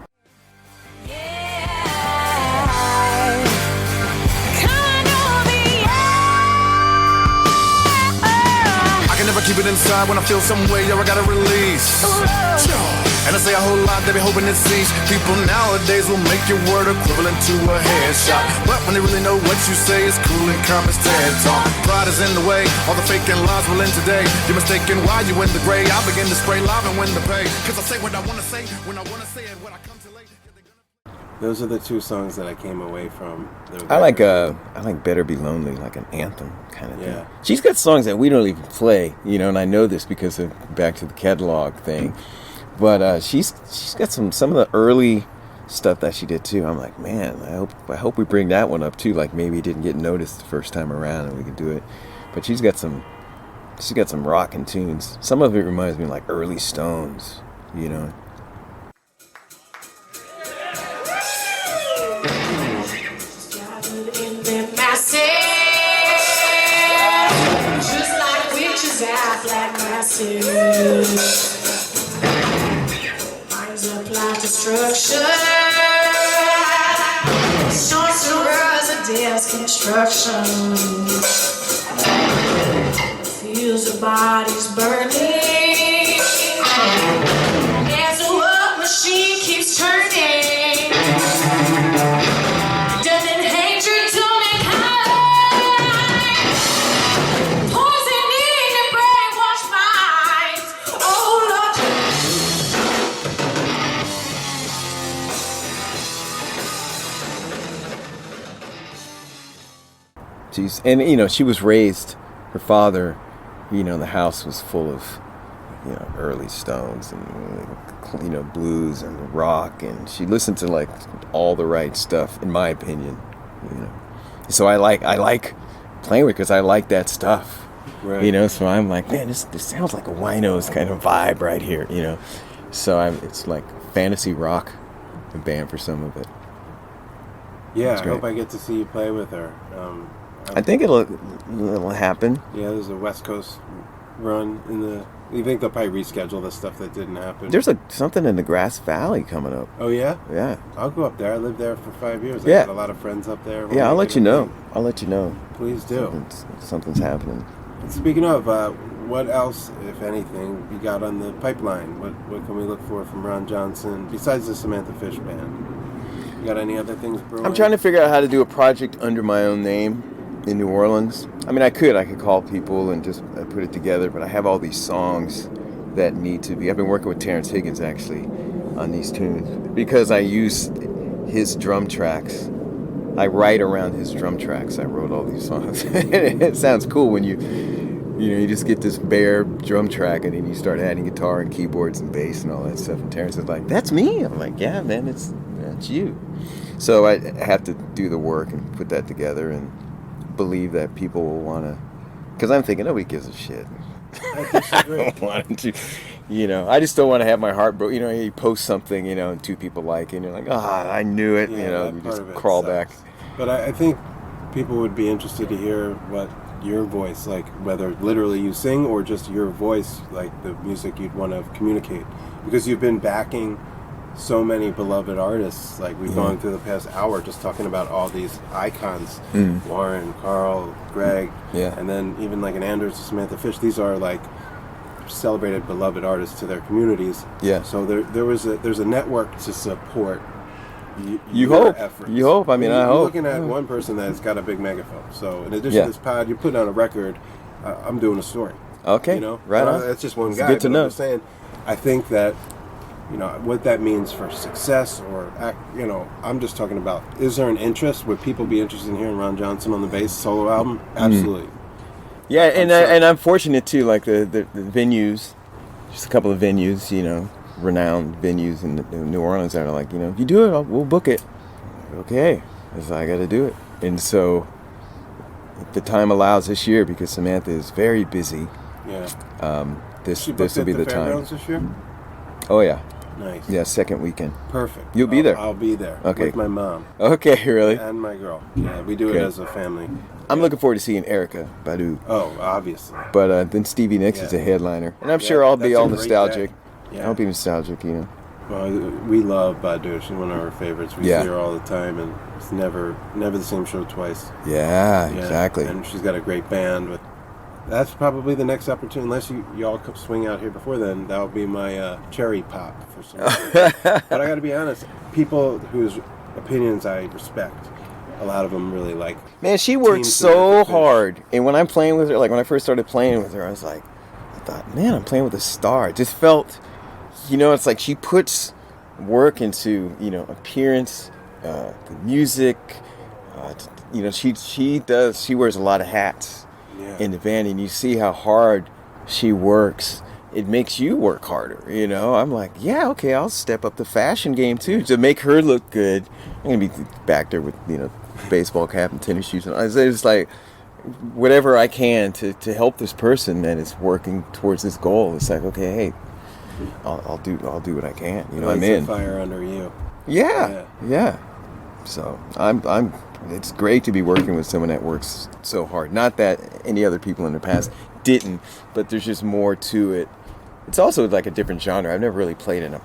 Never keep it inside when I feel some way, I gotta release. And I say a whole lot, they be hoping it sees. People nowadays will make your word equivalent to a headshot. But when they really know what you say is cool and calm as TED Talk. Pride is in the way, all the fake and lies will end today. You're mistaken why you in the gray. I begin to spray live and win the pay. Cause I say what I wanna say, when I wanna say it, when I come to late. Those are the two songs that I came away from. I like Better Be Lonely, like an anthem kind of thing. She's got songs that we don't even play, and I know this because of Back to the Catalog thing. But she's got some of the early stuff that she did too. I'm like, man, I hope we bring that one up too. Like maybe it didn't get noticed the first time around and we could do it. But she's got some rockin' tunes. Some of it reminds me of like early Stones, Just like witches act like masses. Minds apply destruction. Sorcerers of death's construction. Feels the bodies burning. As the world machine keeps turning. Doesn't hatred to and she was raised, her father, the house was full of, early Stones and, blues and rock, and she listened to like all the right stuff, in my opinion, So I like playing with it because I like that stuff, right. So I'm like, man, this sounds like a Winos kind of vibe right here, So it's like fantasy rock, a band for some of it. Yeah, I hope I get to see you play with her. I think it'll happen. Yeah, there's a West Coast run in the... You think they'll probably reschedule the stuff that didn't happen? There's something in the Grass Valley coming up. Oh, yeah? Yeah. I'll go up there. I lived there for 5 years. I got a lot of friends up there. Yeah, I'll let you know. I'll let you know. Please do. Something's happening. And speaking of, what else, if anything, you got on the pipeline? What can we look for from Ron Johnson, besides the Samantha Fish Band? You got any other things brewing? I'm trying to figure out how to do a project under my own name in New Orleans. I mean, I could call people and just put it together, but I have all these songs that need to be... I've been working with Terrence Higgins, actually, on these tunes, because I use his drum tracks. I write around his drum tracks. I wrote all these songs. It sounds cool when you just get this bare drum track and then you start adding guitar and keyboards and bass and all that stuff. And Terrence is like, that's me. I'm like, yeah, man, it's... Yeah. it's you. So I have to do the work and put that together and believe that people will want to, because I'm thinking nobody gives a shit. I don't want to, I just don't want to have my heart broken. You post something, and 2 people like it, and you're like, I knew it. Yeah, you just crawl back. But I think people would be interested to hear what your voice, like whether literally you sing or just your voice, like the music you'd want to communicate, because you've been backing so many beloved artists. Like we've gone through the past hour just talking about all these icons, Warren, Karl, Gregg, and then even like an Anders, Samantha Fish. These are like celebrated beloved artists to their communities. Yeah. So there's a network to support you your hope. efforts. You hope. I mean, I hope. You're looking at one person that's got a big megaphone. So in addition to this pod, you put on a record. I'm doing a story. Okay. Right on. That's just one it's guy. Good to know. I'm just saying, I think that what that means for success, or I'm just talking about, is there an interest? Would people be interested in hearing Ron Johnson on the bass solo album? Absolutely. Yeah, and I'm fortunate too. Like the venues, just a couple of venues, renowned venues in New Orleans that are like, if you do it, we'll book it. Okay, so I got to do it. And so, if the time allows this year, because Samantha is very busy. Yeah. This will be the time. This year? Oh yeah. Nice. Yeah, second weekend. Perfect. You'll be there. I'll be there. Okay. With my mom. Okay, really? And my girl. Yeah, we do it as a family. I'm looking forward to seeing Erykah Badu. Oh, obviously. But then Stevie Nicks is a headliner, and I'm sure I'll be all nostalgic. I'll be nostalgic, Well, we love Badu. She's one of our favorites. We see her all the time, and it's never the same show twice. Yeah, exactly. And she's got a great band. That's probably the next opportunity. Unless y'all swing out here before then, that'll be my cherry pop for some reason. But I got to be honest, people whose opinions I respect, a lot of them really like. Man, she worked so hard. And when I'm playing with her, like when I first started playing with her, I thought, man, I'm playing with a star. It just felt, it's like she puts work into, appearance, the music. She wears a lot of hats in the band, and you see how hard she works. It makes you work harder, I'm like, yeah, okay, I'll step up the fashion game too to make her look good. I'm gonna be back there with baseball cap and tennis shoes, and it's like whatever I can to help this person that is working towards this goal. It's like, okay, hey, I'll do what I can. I'm in. Fire under you. Yeah. So I'm. It's great to be working with someone that works so hard. Not that any other people in the past didn't, but there's just more to it. It's also like a different genre. I've never really played in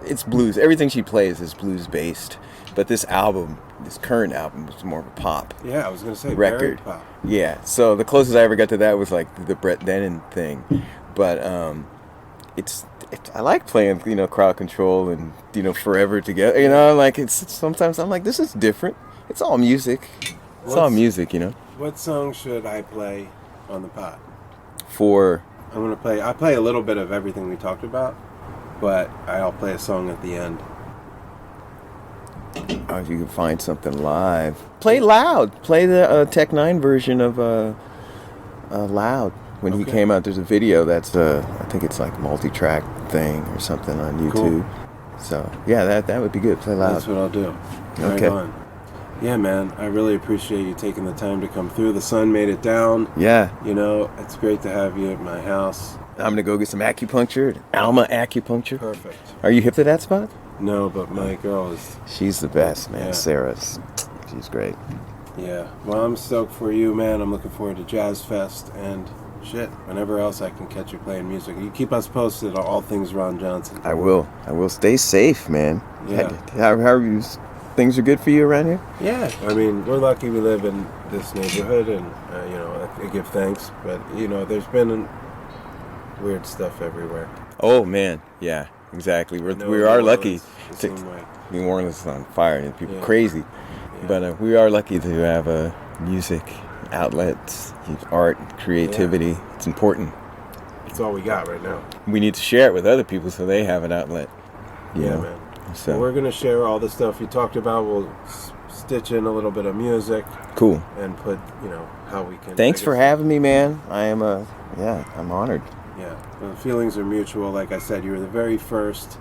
it's blues. Everything she plays is blues based, but this current album was more of a pop. Yeah, I was gonna say record. Very pop. Yeah, so the closest I ever got to that was like the Brett Dennen thing, but I like playing, crowd control and, Forever Together, like sometimes I'm like, this is different. It's all music. All music, What song should I play on the pod? I play a little bit of everything we talked about, but I'll play a song at the end. Oh, if you can find something live. Play Loud. Play the Tech 9 version of Loud. When he came out, there's a video that's I think it's like multi-track thing or something on YouTube. Cool. So yeah, that would be good. Play Loud. That's what I'll do. Okay. Right on. Yeah, man. I really appreciate you taking the time to come through. The sun made it down. Yeah. It's great to have you at my house. I'm gonna go get some acupuncture. Alma acupuncture. Perfect. Are you hip to that spot? No, but my girl is. She's the best, man. Yeah. Sarah's. She's great. Yeah. Well, I'm stoked for you, man. I'm looking forward to Jazz Fest and. Shit, whenever else I can catch you playing music. You keep us posted on all things Ron Johnson. I will. Stay safe, man. Yeah. How are you? Things are good for you around here? Yeah. I mean, we're lucky we live in this neighborhood, and, I give thanks. But, there's been weird stuff everywhere. Oh, man. Yeah, exactly. We are lucky. New Orleans is on fire, and people crazy. Yeah. But we are lucky to have music outlets, art, creativity. Yeah. It's important. It's all we got right now. We need to share it with other people so they have an outlet. Yeah, man. So we're going to share all the stuff you talked about. We'll stitch in a little bit of music. Cool. And put, how we can... Thanks for having me, man. I'm honored. Yeah. The feelings are mutual. Like I said, you were the very first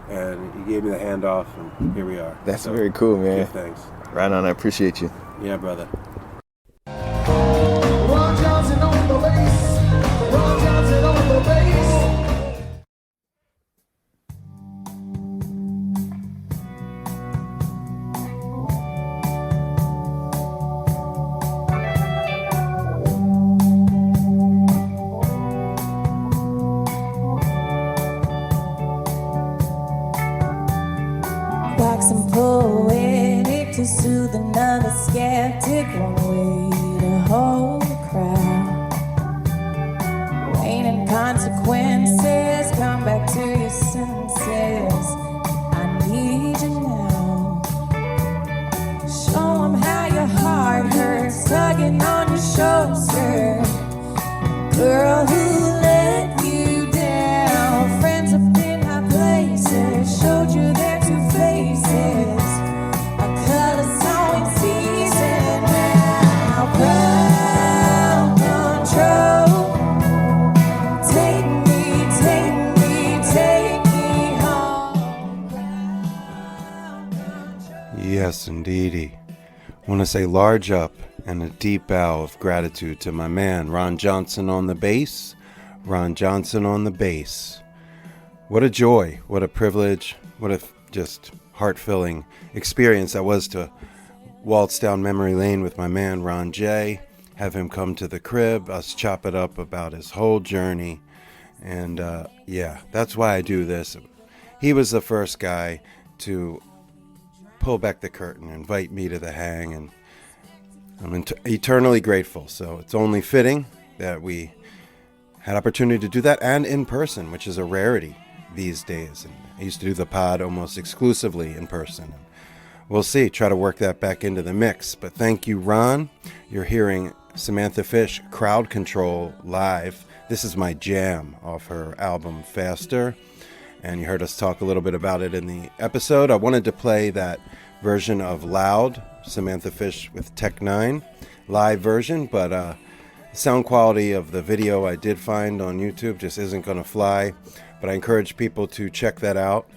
and he gave me the handoff, and here we are. That's So, very cool, man. give thanks. Right on, I appreciate you. Yeah, brother. Ron Johnson on the bass. Ron Johnson on the bass. Waxing poetic to soothe another skeptic. One way to hold a crowd. Pain and consequences. Come back to your senses. I need you now. Show 'em how your heart hurts. Tugging on your shoulder. Girl who let you down. Friends have been high places. Showed you their two faces. A color song season now. Ground control. Take me, take me, take me home. Yes, indeedy. I want to say large up and a deep bow of gratitude to my man, Ron Johnson on the bass. Ron Johnson on the bass. What a joy, what a privilege, what a just heart-filling experience that was to waltz down memory lane with my man, Ron J., have him come to the crib, us chop it up about his whole journey. And yeah, that's why I do this. He was the first guy to pull back the curtain, invite me to the hang, and I'm eternally grateful. So it's only fitting that we had opportunity to do that, and in person, which is a rarity these days. And I used to do the pod almost exclusively in person. We'll see, try to work that back into the mix. But thank you, Ron. You're hearing Samantha Fish, Crowd Control, live. This is my jam off her album Faster, and you heard us talk a little bit about it in the episode. I wanted to play that version of Loud, Samantha Fish with Tech 9 live version, but the sound quality of the video I did find on YouTube just isn't going to fly. But I encourage people to check that out.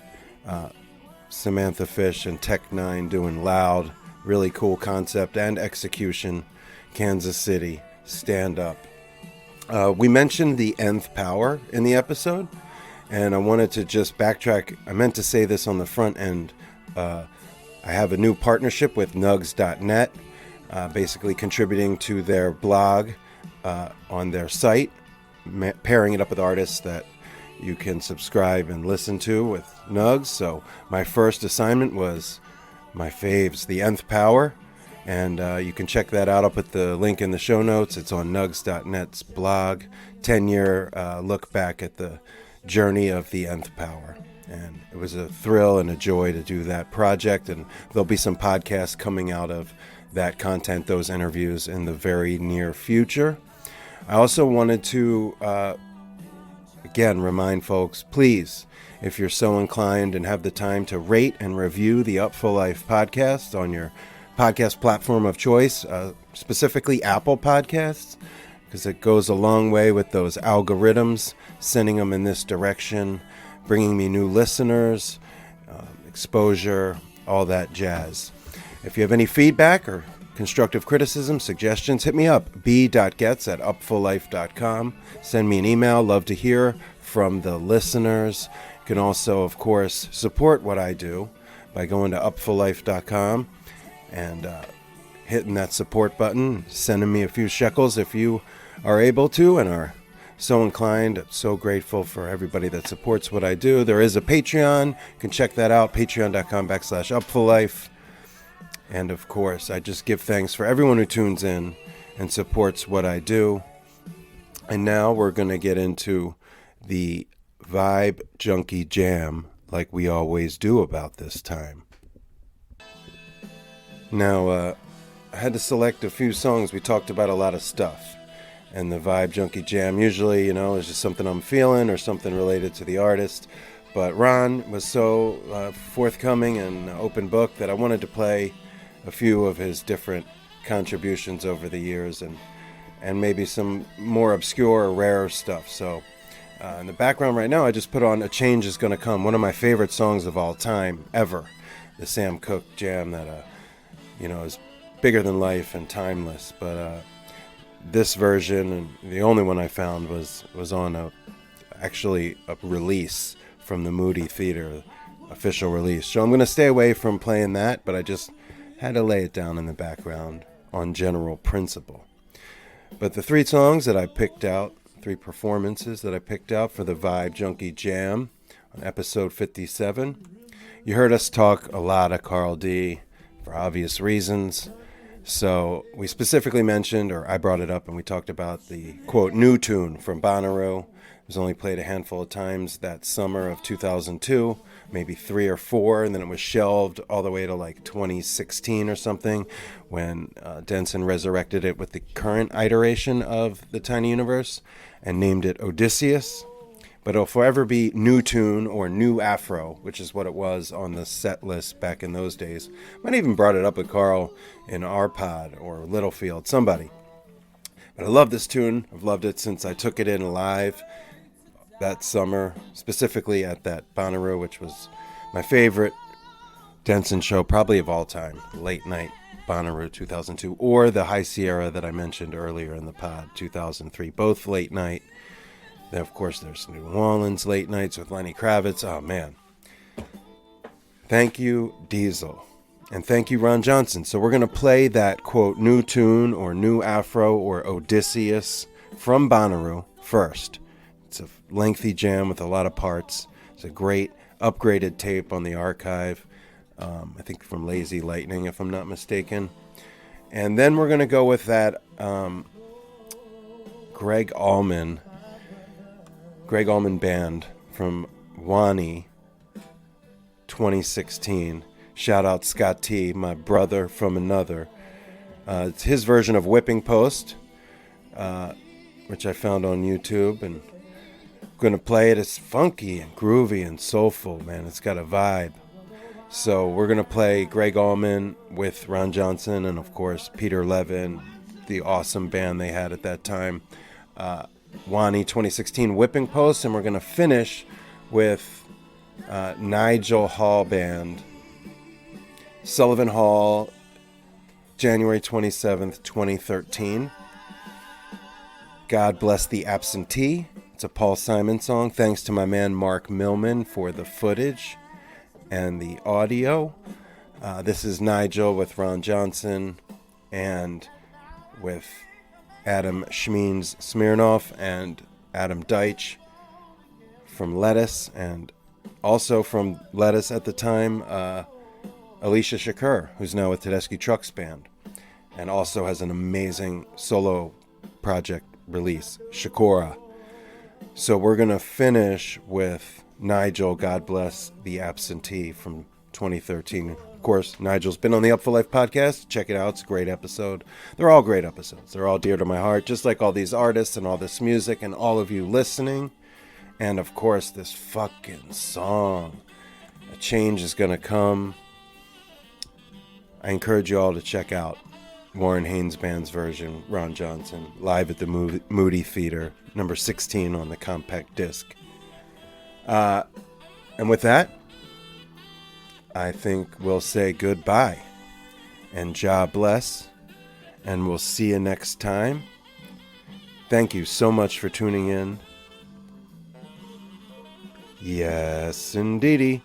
Samantha Fish and Tech 9 doing Loud, really cool concept and execution. Kansas City, stand up. We mentioned the nth power in the episode, and I wanted to just backtrack. I meant to say this on the front end. I have a new partnership with nugs.net, basically contributing to their blog on their site, pairing it up with artists that you can subscribe and listen to with Nugs. So my first assignment was my faves, the nth power, and you can check that out. I'll put the link in the show notes. It's on nugs.net's blog, 10-year look back at the journey of the nth power. And it was a thrill and a joy to do that project, and there'll be some podcasts coming out of that content, those interviews, in the very near future. I also wanted to again remind folks, please, if you're so inclined and have the time, to rate and review the Upful Life podcast on your podcast platform of choice, specifically Apple Podcasts, because it goes a long way with those algorithms, sending them in this direction, bringing me new listeners, exposure, all that jazz. If you have any feedback or constructive criticism, suggestions, hit me up, b.gets@upfullife.com. Send me an email. Love to hear from the listeners. You can also, of course, support what I do by going to upfullife.com and hitting that support button, sending me a few shekels if you are able to and are so inclined. I'm so grateful for everybody that supports what I do. There is a Patreon. You can check that out, patreon.com/upfullife. And of course, I just give thanks for everyone who tunes in and supports what I do. And now we're going to get into the Vibe Junkie Jam like we always do about this time. Now, I had to select a few songs. We talked about a lot of stuff. And the Vibe Junkie Jam usually, is just something I'm feeling or something related to the artist. But Ron was so forthcoming and open book that I wanted to play a few of his different contributions over the years and maybe some more obscure or rarer stuff. So In the background right now, I just put on A Change Is Gonna Come, one of my favorite songs of all time, ever. The Sam Cooke jam that, is bigger than life and timeless. But this version, and the only one I found, was on actually a release from the Moody Theater, official release. So I'm going to stay away from playing that, but I just had to lay it down in the background on general principle. But the three songs that I picked out, three performances that I picked out for the Vibe Junkie Jam on episode 57. You heard us talk a lot of Karl D for obvious reasons. So we specifically mentioned, or I brought it up, and we talked about the, quote, new tune from Bonnaroo. It was only played a handful of times that summer of 2002, maybe 3 or 4, and then it was shelved all the way to like 2016 or something when Denson resurrected it with the current iteration of the Tiny Universe and named it Odysseus. But it'll forever be New Tune or New Afro, which is what it was on the set list back in those days. Might even brought it up with Karl in our pod or Littlefield, somebody. But I love this tune. I've loved it since I took it in live that summer, specifically at that Bonnaroo, which was my favorite Denson show probably of all time, Late Night Bonnaroo 2002, or the High Sierra that I mentioned earlier in the pod, 2003, both late night. Then, of course, there's New Orleans late nights with Lenny Kravitz. Oh, man. Thank you, Diesel. And thank you, Ron Johnson. So we're going to play that, quote, new tune or new Afro or Odysseus from Bonnaroo first. It's a lengthy jam with a lot of parts. It's a great upgraded tape on the archive. I think from Lazy Lightning, if I'm not mistaken. And then we're going to go with that Gregg Allman Band from Wani 2016. Shout out Scott T, my brother from another. It's his version of Whipping Post, which I found on YouTube, and I'm going to play it. It's funky and groovy and soulful, man. It's got a vibe. So we're going to play Gregg Allman with Ron Johnson and, of course, Peter Levin, the awesome band they had at that time. Wani 2016 Whipping Post, and we're going to finish with Nigel Hall Band, Sullivan Hall, January 27th, 2013. God Bless the Absentee. It's a Paul Simon song. Thanks to my man Mark Millman for the footage and the audio. This is Nigel with Ron Johnson and with Adam Schmeens Smirnoff and Adam Deitch from Lettuce, and also from Lettuce at the time, Alicia Shakur, who's now with Tedeschi Trucks Band, and also has an amazing solo project release, Shakura. So we're going to finish with Nigel, God Bless the Absentee from 2013. Of course, Nigel's been on the Upful Life podcast. Check it out. It's a great episode. They're all great episodes. They're all dear to my heart, just like all these artists and all this music and all of you listening. And, of course, this fucking song, A Change Is Gonna Come. I encourage you all to check out Warren Haynes Band's version, Ron Johnson, live at the Moody Theater, number 16 on the compact disc. And with that, I think we'll say goodbye and Jah bless, and we'll see you next time. Thank you so much for tuning in. Yes, indeedy.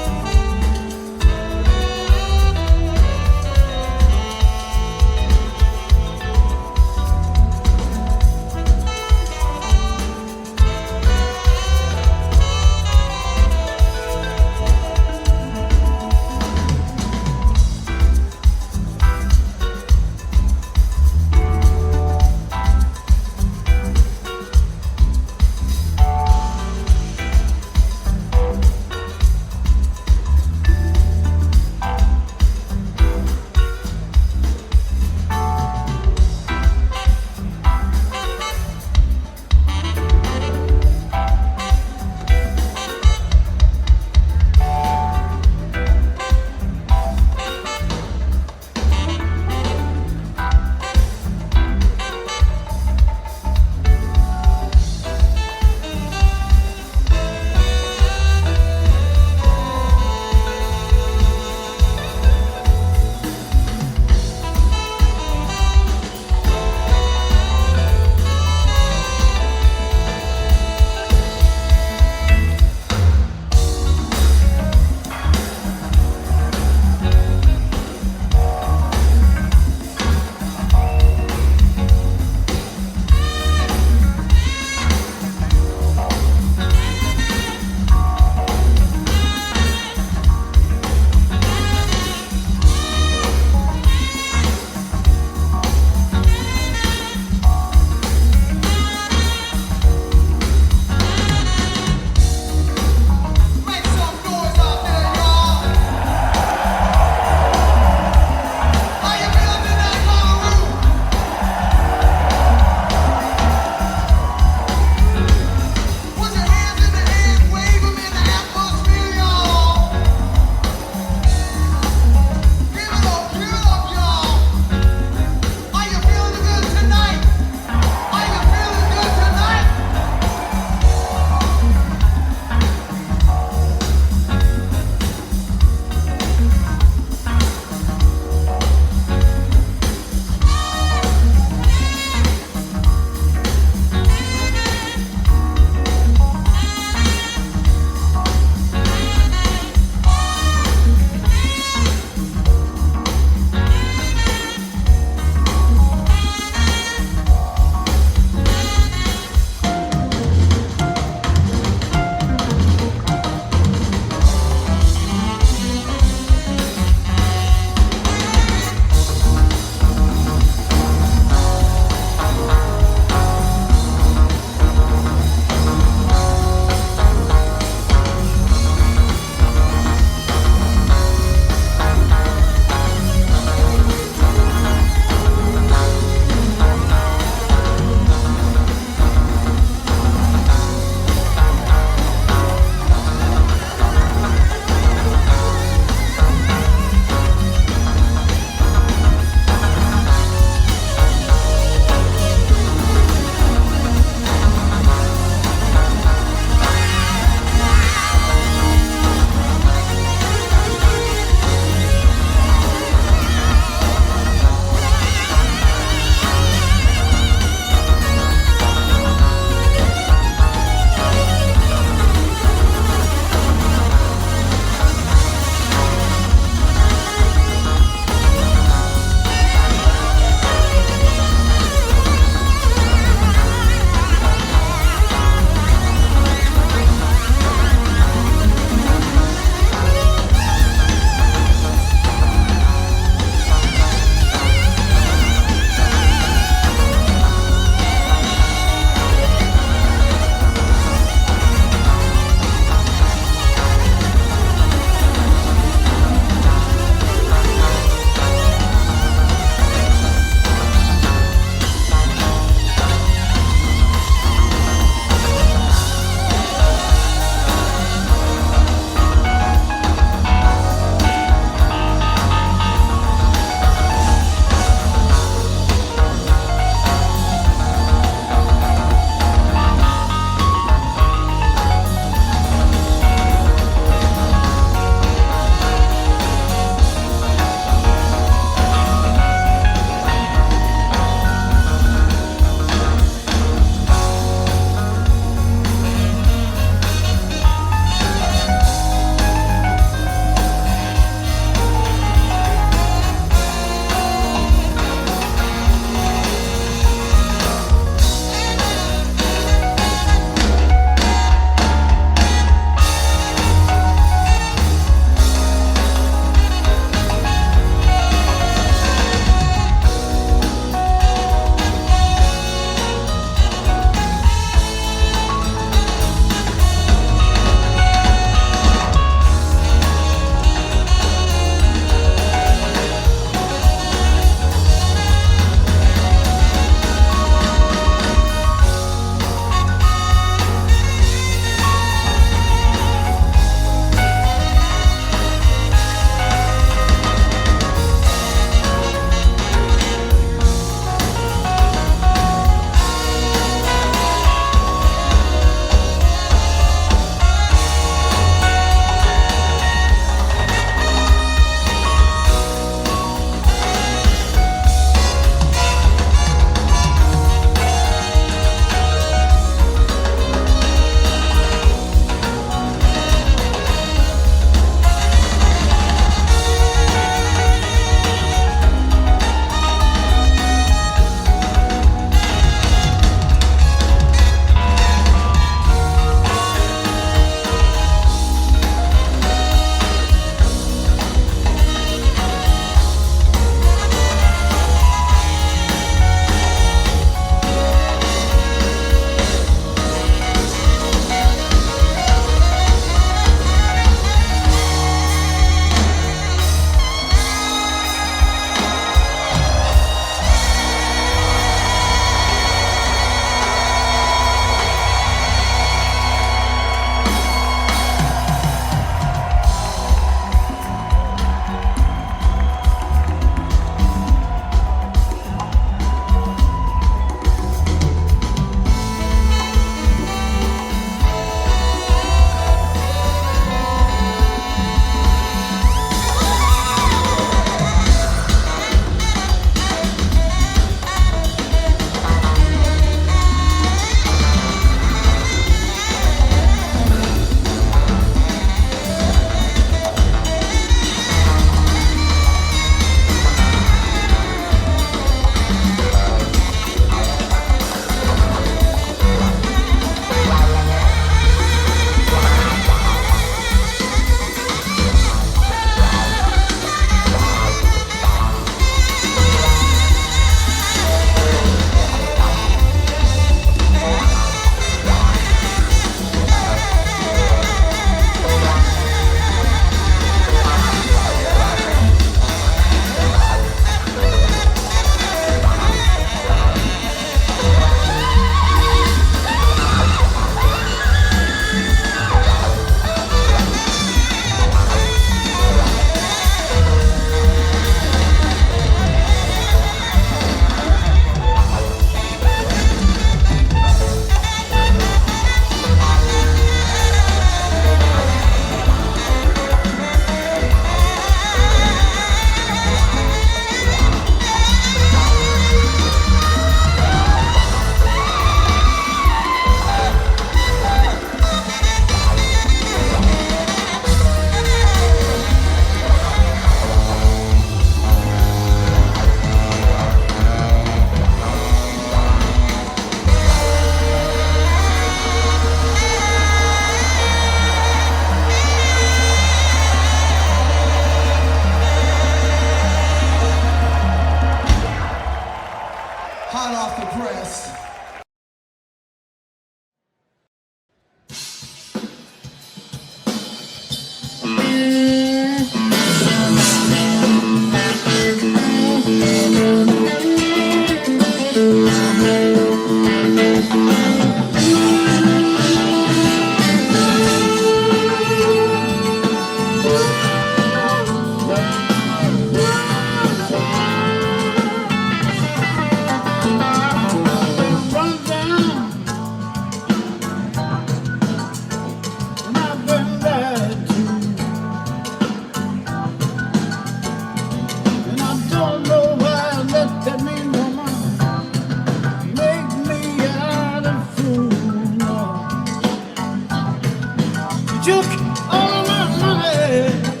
took all of my money,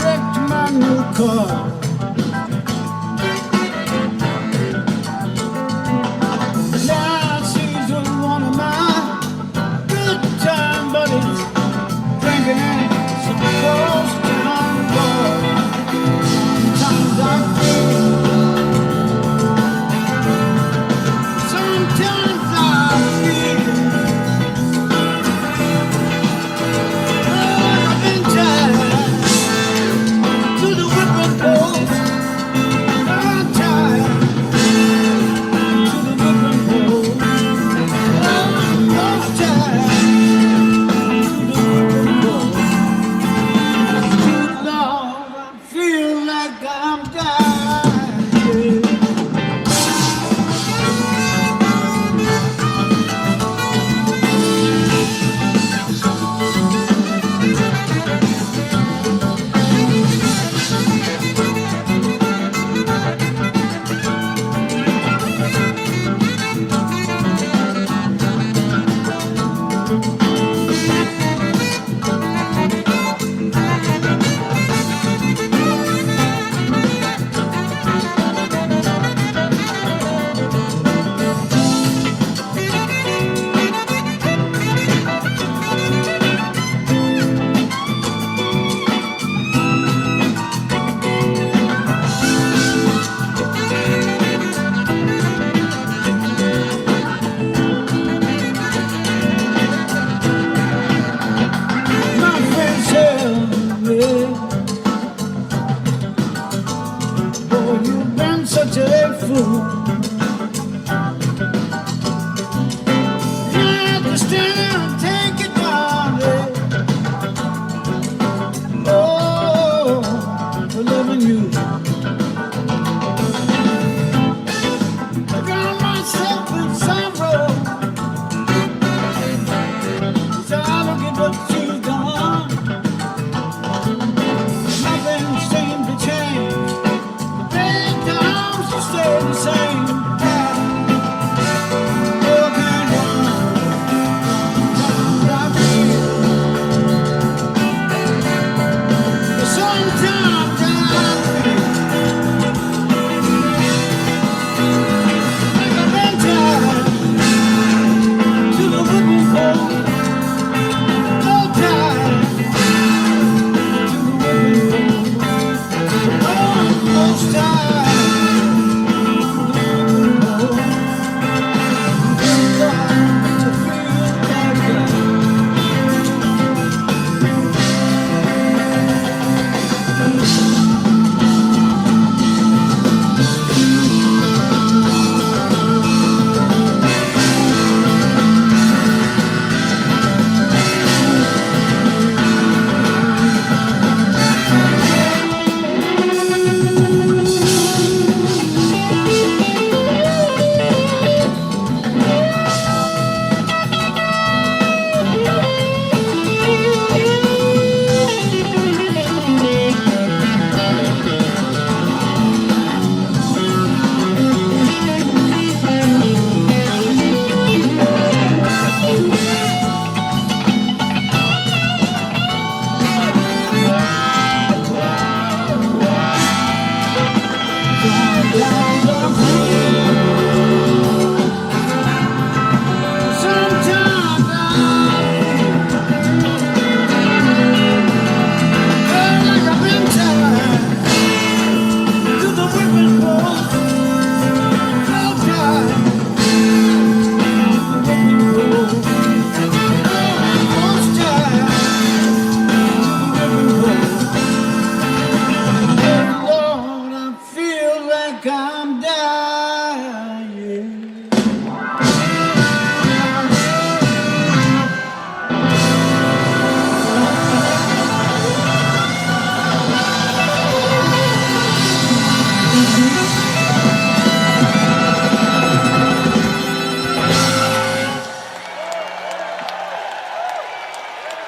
wrecked my new car. Now she's with one of my good time buddies, drinking at some close town bar. Sometimes I feel, sometimes I feel like I've been tied to the whipping post. I'm tied to the whipping post. I'm tied to the whipping post. Too long, I feel like I'm dying. My friends tell me, boy, you've been such a fool. You have to stand and take it down, oh, for loving you. I drown myself in sorrow, so I look at what you've done. Nothing seemed to change. The bad times will stay the same. Oh, can't run. Sometimes I feel. Sometimes I feel like I've been tied to the whipping post. No time to the whipping post. Almost time to the whipping post. To feel like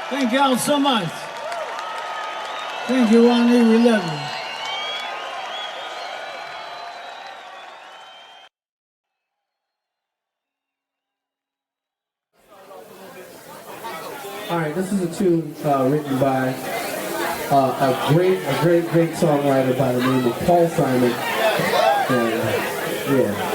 Thank y'all so much. Thank you, Ronnie. We love you. Alright, this is a tune written by a great songwriter by the name of Paul Simon. And, yeah.